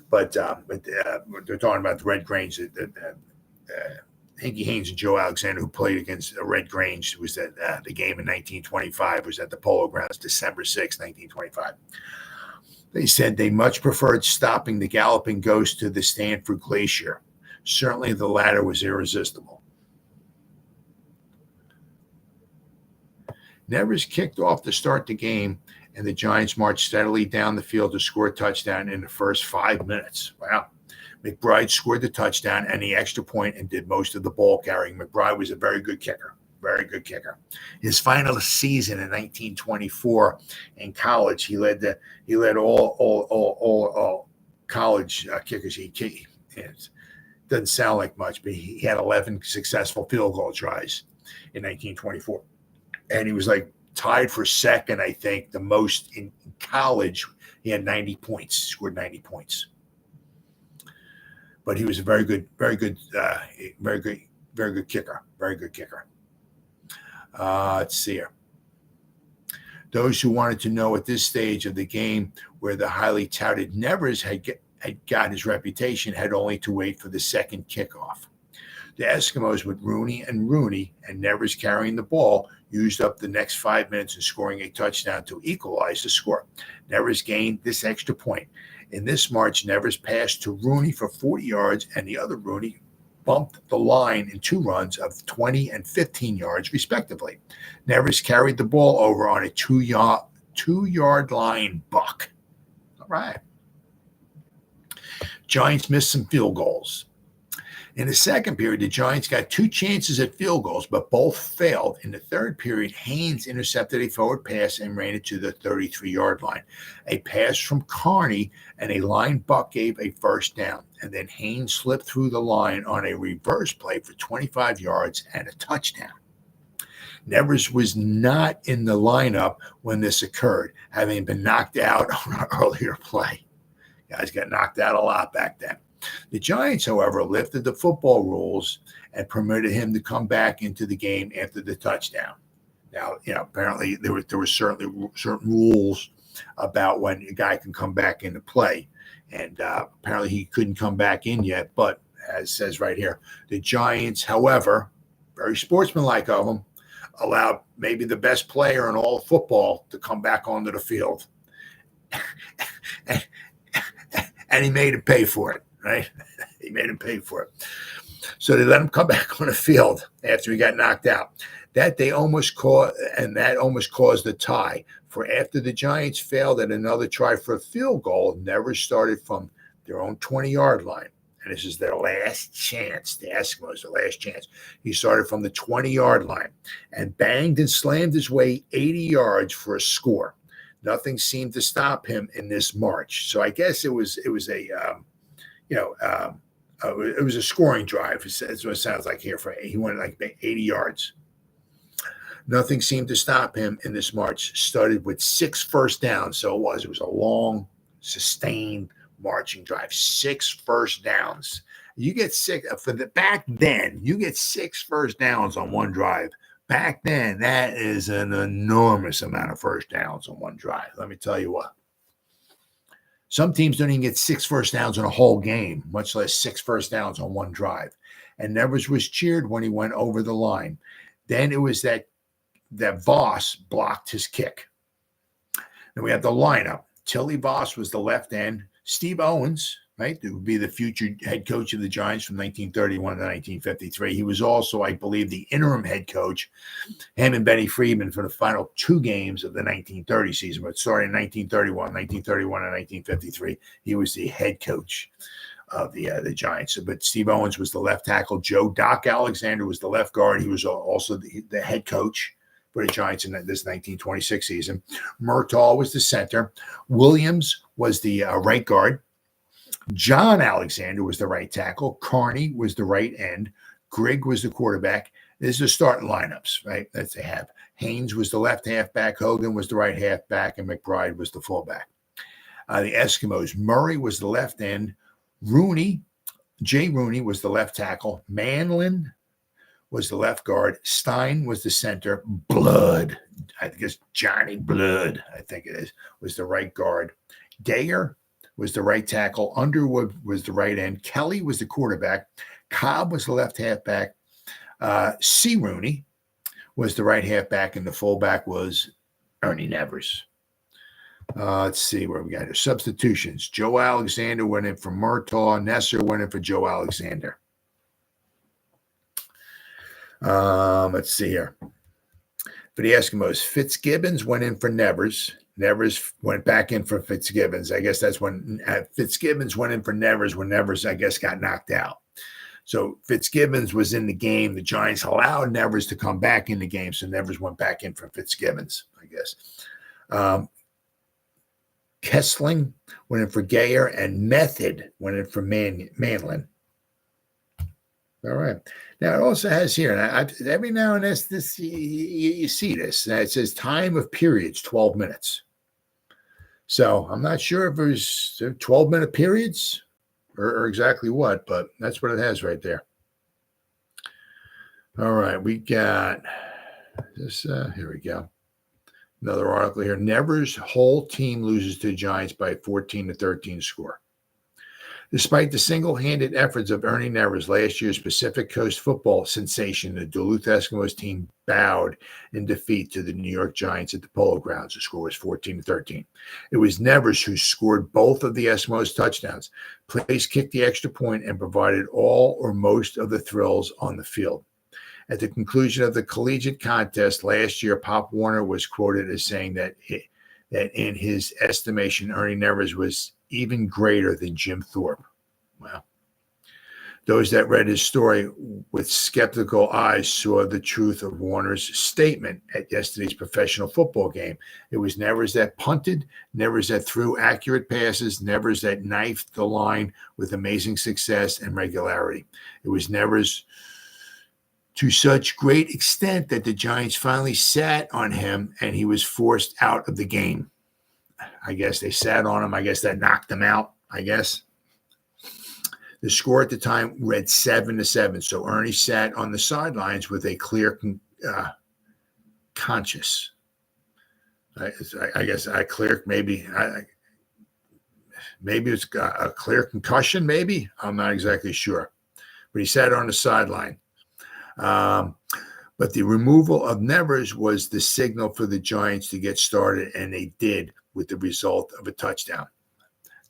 But they're talking about the Red Grange. Hinkie Haynes and Joe Alexander, who played against Red Grange, was the game in 1925. Was at the Polo Grounds, December 6, 1925. They said they much preferred stopping the galloping ghost to the Stanford Glacier. Certainly the latter was irresistible. Nevers kicked off to start the game, and the Giants marched steadily down the field to score a touchdown in the first 5 minutes. Wow. McBride scored the touchdown and the extra point and did most of the ball carrying. McBride was a very good kicker. Very good kicker. His final season in 1924 in college, he led all college kickers. It doesn't sound like much, but he had 11 successful field goal tries in 1924, and he was like tied for second, I think, the most in college. He had 90 points, scored 90 points. But he was a very good kicker. Very good kicker. Let's see here. Those who wanted to know at this stage of the game where the highly touted Nevers had got his reputation had only to wait for the second kickoff. The Eskimos with Rooney and Nevers carrying the ball used up the next 5 minutes in scoring a touchdown to equalize the score. Nevers gained this extra point. In this march, Nevers passed to Rooney for 40 yards, and the other Rooney bumped the line in two runs of 20 and 15 yards, respectively. Nevers carried the ball over on a two-yard line buck. All right. Giants missed some field goals. In the second period, the Giants got two chances at field goals, but both failed. In the third period, Haynes intercepted a forward pass and ran it to the 33-yard line. A pass from Carney and a line buck gave a first down, and then Haynes slipped through the line on a reverse play for 25 yards and a touchdown. Nevers was not in the lineup when this occurred, having been knocked out on an earlier play. Guys got knocked out a lot back then. The Giants, however, lifted the football rules and permitted him to come back into the game after the touchdown. Now, apparently there were certain rules about when a guy can come back into play. And apparently he couldn't come back in yet. But as it says right here, the Giants, however, very sportsmanlike of them, allowed maybe the best player in all of football to come back onto the field. And he made him pay for it, right? He made him pay for it. So they let him come back on the field after he got knocked out. That almost caused the tie. For after the Giants failed at another try for a field goal, never started from their own 20-yard line. And this is their last chance. The Eskimos, their last chance. He started from the 20-yard line and banged and slammed his way 80 yards for a score. Nothing seemed to stop him in this march. So I guess it was a scoring drive. That's what it sounds like here. He went like 80 yards. Nothing seemed to stop him in this march. Started with 6 first downs. So it was a long, sustained marching drive. 6 first downs. You get 6 back then. You get 6 first downs on one drive. Back then, that is an enormous amount of first downs on one drive. Let me tell you what. Some teams don't even get 6 first downs in a whole game, much less 6 first downs on one drive. And Nevers was cheered when he went over the line. Then it was that Voss blocked his kick. Then we have the lineup. Tilly Voss was the left end. Steve Owens, right, who would be the future head coach of the Giants from 1931 to 1953. He was also, I believe, the interim head coach, him and Benny Friedman, for the final 2 games of the 1930 season. But starting in 1931 and 1953, he was the head coach of the Giants. But Steve Owens was the left tackle. Joe Doc Alexander was the left guard. He was also the head coach for the Giants in this 1926 season. Murtaugh was the center. Williams was the right guard. John Alexander was the right tackle. Carney was the right end. Grigg was the quarterback. This is the starting lineups, right, that they have. Haynes was the left halfback. Hogan was the right halfback. And McBride was the fullback. The Eskimos, Murray was the left end. Jay Rooney was the left tackle. Manlin was the left guard. Stein was the center. Blood, I think it's Johnny Blood, I think it is, was the right guard. Gayer was the right tackle. Underwood was the right end. Kelly was the quarterback. Cobb was the left halfback. C. Rooney was the right halfback, and the fullback was Ernie Nevers. Let's see where we got here. Substitutions. Joe Alexander went in for Murtaugh. Nesser went in for Joe Alexander. Let's see here. For the Eskimos, Fitzgibbons went in for Nevers. Nevers went back in for Fitzgibbons. I guess that's when Fitzgibbons went in for Nevers when Nevers, I guess, got knocked out. So Fitzgibbons was in the game. The Giants allowed Nevers to come back in the game, so Nevers went back in for Fitzgibbons, I guess. Kessling went in for Gayer, and Method went in for Manlin. All right. Now, it also has here, and every now and then you see this. It says time of periods, 12 minutes. So I'm not sure if it was 12-minute periods or exactly what, but that's what it has right there. All right. We got this. Here we go. Another article here. Nevers' whole team loses to the Giants by 14-13 score. Despite the single-handed efforts of Ernie Nevers, last year's Pacific Coast football sensation, the Duluth Eskimos team bowed in defeat to the New York Giants at the Polo Grounds. The score was 14-13. It was Nevers who scored both of the Eskimos' touchdowns. Place kicked the extra point and provided all or most of the thrills on the field. At the conclusion of the collegiate contest last year, Pop Warner was quoted as saying that in his estimation, Ernie Nevers was even greater than Jim Thorpe. Wow. Those that read his story with skeptical eyes saw the truth of Warner's statement at yesterday's professional football game. It was Nevers that punted, Nevers that threw accurate passes, Nevers that knifed the line with amazing success and regularity. It was Nevers to such great extent that the Giants finally sat on him and he was forced out of the game. I guess they sat on him. I guess that knocked him out, I guess. The score at the time read 7-7. So Ernie sat on the sidelines with a clear conscience. I guess I clear, maybe. Maybe it's got a clear concussion, maybe. I'm not exactly sure. But he sat on the sideline. But the removal of Nevers was the signal for the Giants to get started, and they did, with the result of a touchdown.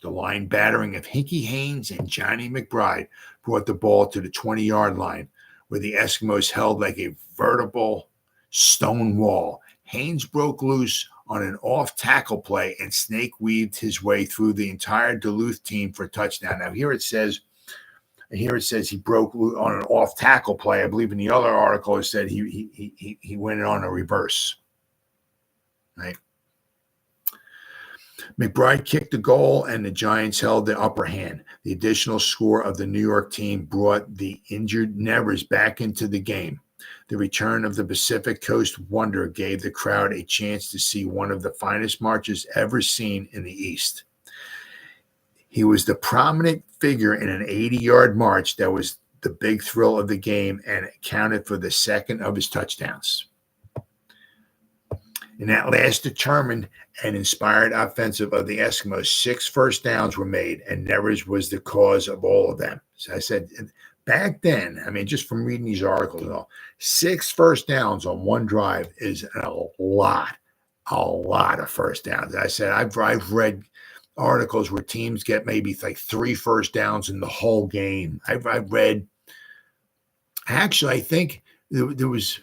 The line battering of Hinkie Haynes and Johnny McBride brought the ball to the 20-yard line, where the Eskimos held like a vertical stone wall. Haynes broke loose on an off-tackle play and snake-weaved his way through the entire Duluth team for a touchdown. Now, here it says he broke on an off-tackle play. I believe in the other article it said he went on a reverse. Right? McBride kicked the goal, and the Giants held the upper hand. The additional score of the New York team brought the injured Nevers back into the game. The return of the Pacific Coast Wonder gave the crowd a chance to see one of the finest marches ever seen in the East. He was the prominent figure in an 80-yard march that was the big thrill of the game and accounted for the second of his touchdowns. In that last determined and inspired offensive of the Eskimos, 6 first downs were made, and Nevers was the cause of all of them. So I said, back then, I mean, just from reading these articles and all, 6 first downs on one drive is a lot of first downs. I said, I've read articles where teams get maybe like 3 first downs in the whole game. I've read, actually, I think there was,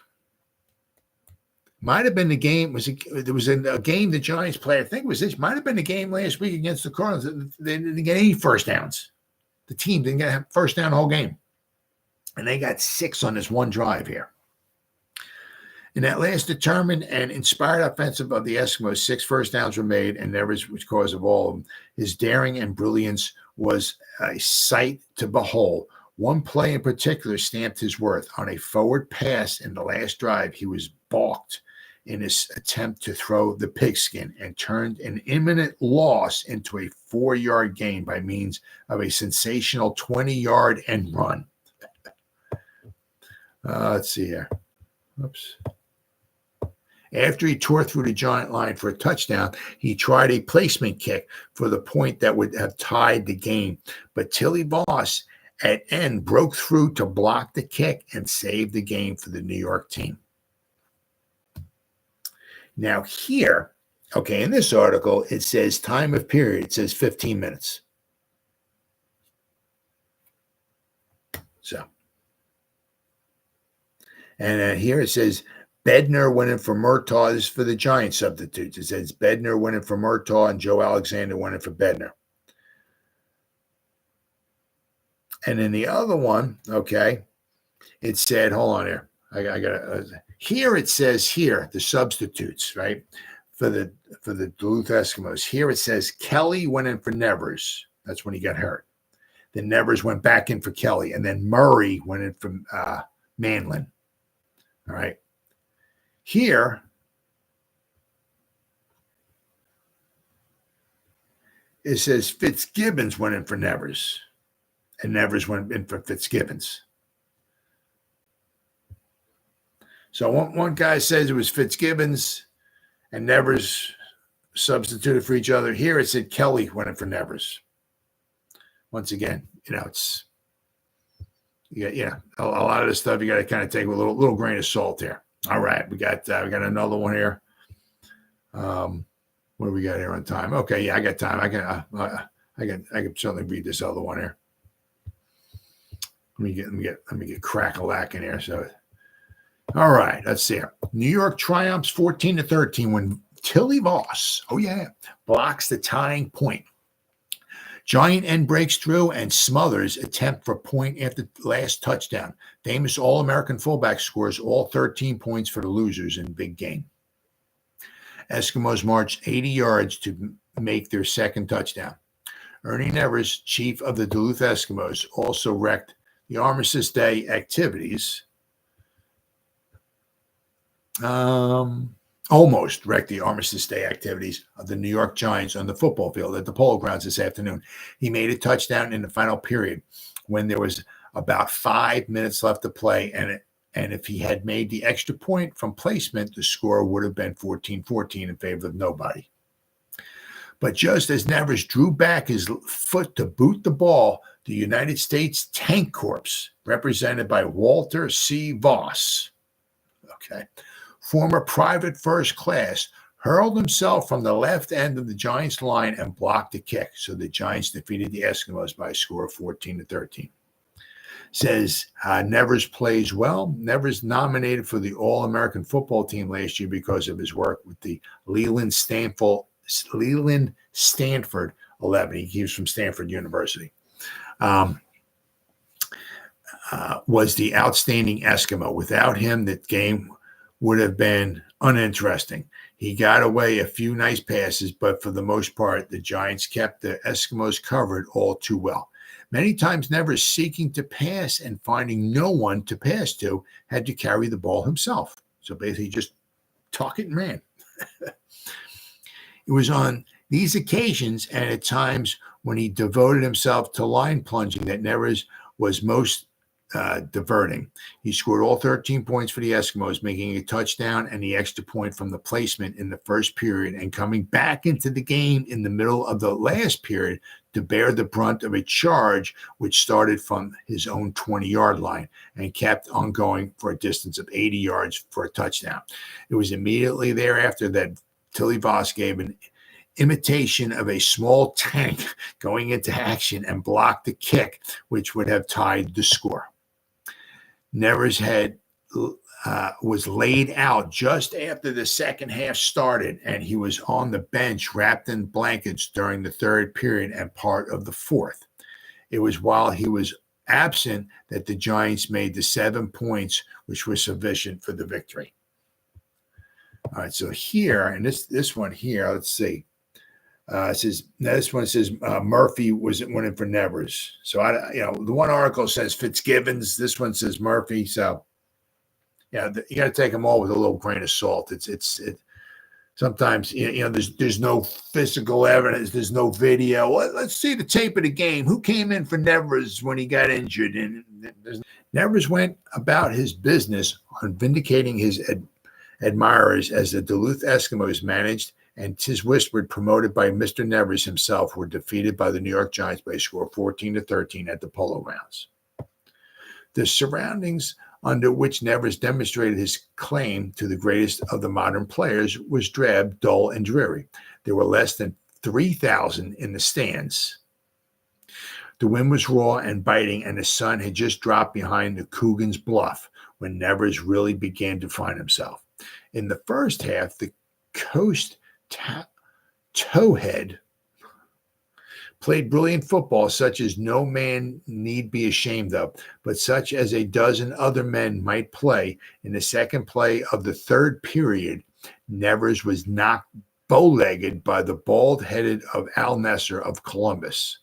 might have been the game, there was a game the Giants played, I think it was this, might have been the game last week against the Cardinals. They didn't get any first downs. The team didn't get a first down the whole game. And they got 6 on this one drive here. In that last determined and inspired offensive of the Eskimos, 6 first downs were made, and Nevers was cause of all of them. His daring and brilliance was a sight to behold. One play in particular stamped his worth. On a forward pass in the last drive, he was balked in his attempt to throw the pigskin and turned an imminent loss into a 4-yard gain by means of a sensational 20-yard end run. Let's see here. Oops. After he tore through the Giant line for a touchdown, he tried a placement kick for the point that would have tied the game. But Tilly Voss at end broke through to block the kick and save the game for the New York team. Now here, okay, in this article, it says time of period. It says 15 minutes. So. And here it says Bednar went in for Murtaugh. This is for the Giant substitutes. It says Bednar went in for Murtaugh and Joe Alexander went in for Bednar. And then the other one, okay, it said, hold on here. I got here it says here, the substitutes, right, for the Duluth Eskimos. Here it says Kelly went in for Nevers. That's when he got hurt. Then Nevers went back in for Kelly. And then Murray went in for Manlin. All right. Here, it says Fitzgibbons went in for Nevers, and Nevers went in for Fitzgibbons. So one guy says it was Fitzgibbons, and Nevers substituted for each other. Here it said Kelly went in for Nevers. Once again, it's a lot of this stuff you got to kind of take with a little grain of salt here. All right, we got another one here. What do we got here on time? Okay, yeah, I got time. I can certainly read this other one here. Let me get crack-a-lack in here. So, all right, let's see here. New York triumphs 14-13 when Tilly Voss, blocks the tying point. Giant end breaks through and smothers attempt for point after last touchdown. Famous All-American fullback scores all 13 points for the losers in big game. Eskimos marched 80 yards to make their second touchdown. Ernie Nevers, chief of the Duluth Eskimos, also wrecked the Armistice Day activities. Almost wrecked the Armistice Day activities of the New York Giants on the football field at the Polo Grounds this afternoon. He made a touchdown in the final period when there was about 5 minutes left to play, and if he had made the extra point from placement, the score would have been 14-14 in favor of nobody. But just as Nevers drew back his foot to boot the ball, the United States Tank Corps, represented by Walter C. Voss, former private first class, hurled himself from the left end of the Giants line and blocked the kick. So the Giants defeated the Eskimos by a score of 14-13. Says Nevers plays well. Nevers nominated for the All-American football team last year because of his work with the Leland Stanford 11. He was from Stanford University. Was the outstanding Eskimo. Without him, the game would have been uninteresting. He got away a few nice passes, but for the most part, the Giants kept the Eskimos covered all too well. Many times, Nevers seeking to pass and finding no one to pass to had to carry the ball himself. So basically, just talk it and ran. It was on these occasions and at times when he devoted himself to line plunging that Nevers was most diverting. He scored all 13 points for the Eskimos, making a touchdown and the extra point from the placement in the first period and coming back into the game in the middle of the last period to bear the brunt of a charge which started from his own 20-yard line and kept on going for a distance of 80 yards for a touchdown. It was immediately thereafter that Tilly Voss gave an imitation of a small tank going into action and blocked the kick, which would have tied the score. Nevers' head was laid out just after the second half started, and he was on the bench wrapped in blankets during the third period and part of the fourth. It was while he was absent that the Giants made the 7 points, which was sufficient for the victory. All right, so here, and this one here, let's see. It says this one says Murphy went in for Nevers. So the one article says Fitzgibbons. This one says Murphy. So you got to take them all with a little grain of salt. It's sometimes there's no physical evidence. There's no video. Let's see the tape of the game. Who came in for Nevers when he got injured? And Nevers went about his business on vindicating his admirers as the Duluth Eskimos managed. And 'tis whispered, promoted by Mr. Nevers himself, were defeated by the New York Giants by a score of 14-13 at the Polo Grounds. The surroundings under which Nevers demonstrated his claim to the greatest of the modern players was drab, dull, and dreary. There were less than 3,000 in the stands. The wind was raw and biting, and the sun had just dropped behind the Coogan's Bluff when Nevers really began to find himself. In the first half, the Coast Towhead played brilliant football, such as no man need be ashamed of, but such as a dozen other men might play. In the second play of the third period, Nevers was knocked bow-legged by the bald-headed of Al Nesser of Columbus.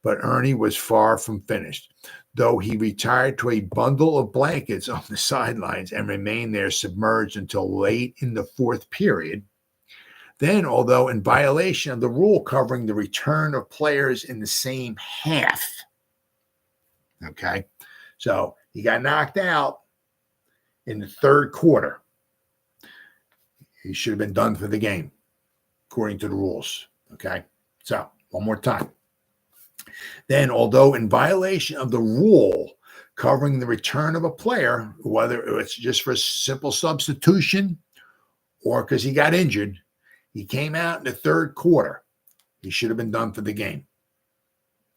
But Ernie was far from finished, though he retired to a bundle of blankets on the sidelines and remained there submerged until late in the fourth period. Then, although in violation of the rule covering the return of players in the same half, so he got knocked out in the third quarter. He should have been done for the game, according to the rules, So, one more time. Then, although in violation of the rule covering the return of a player, whether it's just for simple substitution or because he got injured, he came out in the third quarter. He should have been done for the game.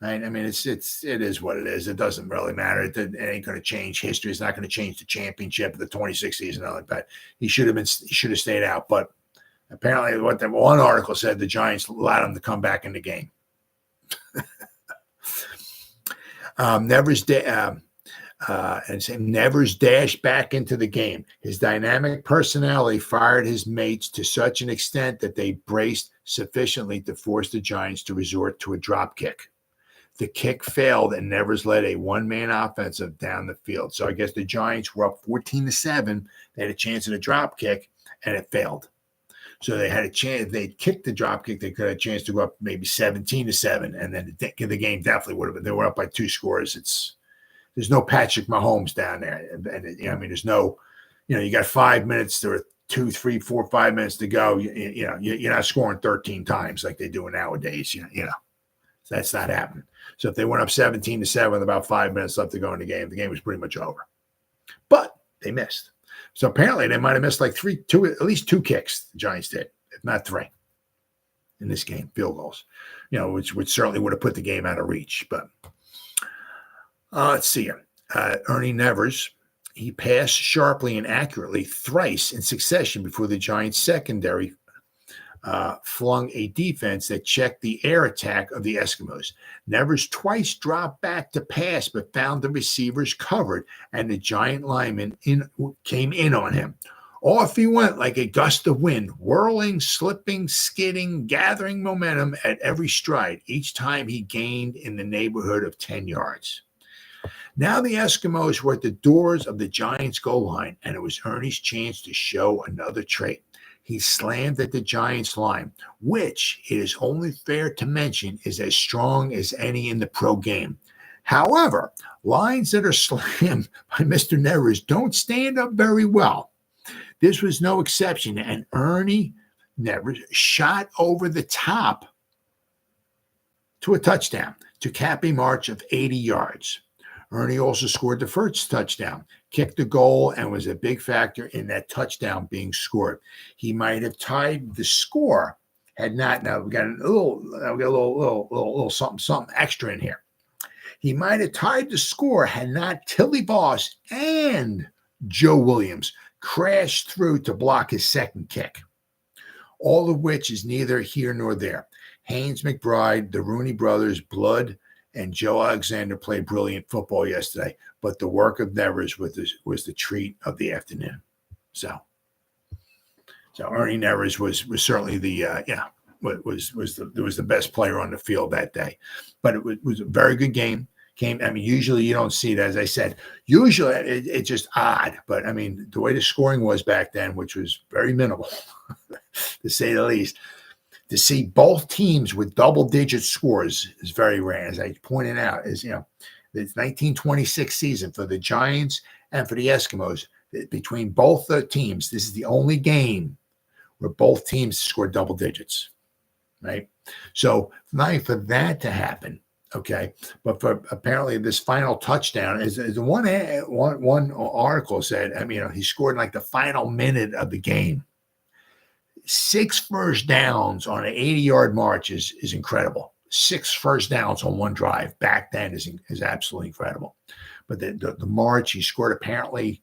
Right? I mean, it is what it is. It doesn't really matter. It ain't going to change history. It's not going to change the championship of the 26th season. Nothing like that. He should have stayed out. But apparently, what the one article said, the Giants allowed him to come back in the game. Nevers dashed back into the game. His dynamic personality fired his mates to such an extent that they braced sufficiently to force the Giants to resort to a drop kick. The kick failed, and Nevers led a one-man offensive down the field. So I guess the Giants were up 14-7. They had a chance at a drop kick, and it failed. So they had a chance. If they kicked the drop kick, they could have a chance to go up maybe 17-7, and then the game definitely would have been. They were up by 2 scores. There's no Patrick Mahomes down there, and there's no, you got 5 minutes or 2, 3, 4, 5 minutes to go, you're not scoring 13 times like they do nowadays. That's not happening. So if they went up 17-7 with about 5 minutes left to go in the game was pretty much over. But they missed. So apparently they might have missed like at least 2 kicks. The Giants did, if not 3, in this game, field goals. Which certainly would have put the game out of reach. But let's see here. Ernie Nevers. He passed sharply and accurately thrice in succession before the Giants' secondary flung a defense that checked the air attack of the Eskimos. Nevers twice dropped back to pass, but found the receivers covered, and the Giant lineman came in on him. Off he went like a gust of wind, whirling, slipping, skidding, gathering momentum at every stride, each time he gained in the neighborhood of 10 yards. Now the Eskimos were at the doors of the Giants' goal line, and it was Ernie's chance to show another trait. He slammed at the Giants' line, which, it is only fair to mention, is as strong as any in the pro game. However, lines that are slammed by Mr. Nevers don't stand up very well. This was no exception, and Ernie Nevers shot over the top to a touchdown to cap a march of 80 yards. Ernie also scored the first touchdown, kicked the goal, and was a big factor in that touchdown being scored. He might have tied the score had not. Now we got a little something extra in here. He might have tied the score had not Tilly Voss and Joe Williams crashed through to block his second kick. All of which is neither here nor there. Haynes McBride, the Rooney brothers, Blood, and Joe Alexander played brilliant football yesterday, but the work of Nevers was the treat of the afternoon. So Ernie Nevers was certainly was the best player on the field that day. But it was a very good game. Usually you don't see it, as I said. Usually it's just odd, but the way the scoring was back then, which was very minimal, to say the least. To see both teams with double-digit scores is very rare. As I pointed out, the 1926 season for the Giants and for the Eskimos, between both the teams, this is the only game where both teams scored double digits, right? So not for that to happen, okay, but for apparently this final touchdown, as one article said, he scored in like the final minute of the game. 6 first downs on an 80-yard march is incredible. 6 first downs on one drive back then is absolutely incredible. But the march, he scored apparently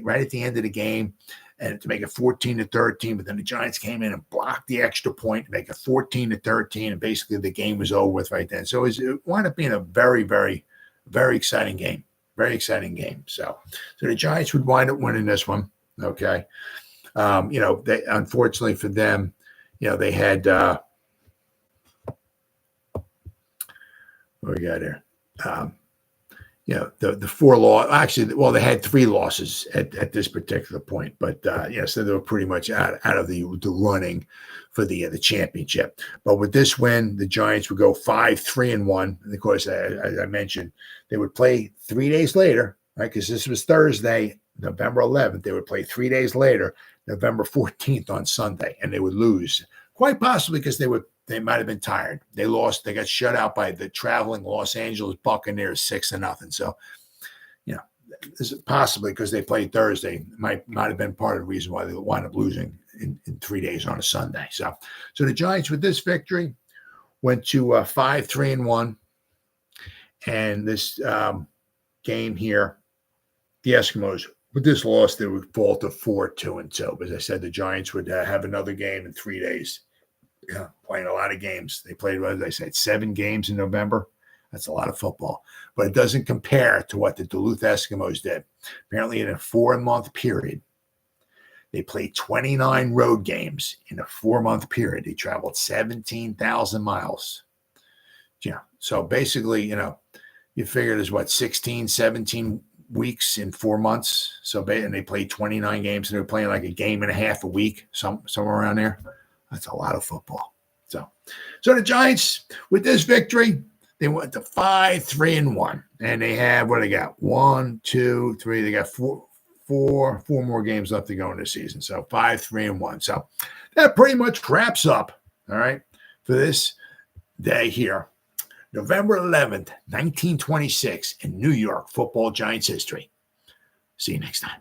right at the end of the game, and to make it 14-13. But then the Giants came in and blocked the extra point to make it 14-13, and basically the game was over with right then. So it wound up being a very, very, very exciting game. Very exciting game. So the Giants would wind up winning this one. Okay. They, unfortunately for them, they had what we got here. The 4 loss. Actually, well, they had 3 losses at this particular point, but so they were pretty much out of the running for the championship. But with this win, the Giants would go 5-3-1. And of course, as I mentioned, they would play 3 days later, right? Because this was Thursday, November 11th. They would play 3 days later, November 14th on Sunday, and they would lose, quite possibly because they might have been tired. They lost. They got shut out by the traveling Los Angeles Buccaneers 6-0. So, this is possibly because they played Thursday. Might have been part of the reason why they wound up losing in 3 days on a Sunday. So the Giants with this victory went to 5-3-1, and this game here, the Eskimos, with this loss, they would fall to 4-2-2. As I said, the Giants would have another game in 3 days. Yeah, playing a lot of games. They played, as I said, 7 games in November. That's a lot of football. But it doesn't compare to what the Duluth Eskimos did. Apparently, in a 4-month period, they played 29 road games in a 4-month period. They traveled 17,000 miles. Yeah. So basically, you figure there's 16, 17 weeks in 4 months. And they played 29 games, and they were playing like a game and a half a week, somewhere around there. That's a lot of football. So the Giants, with this victory, they went to 5-3-1, and they have, what do they got? 1, 2, 3. They got four more games left to go in this season. So 5-3-1. So that pretty much wraps up, all right, for this day here. November 11th, 1926 in New York football Giants history. See you next time.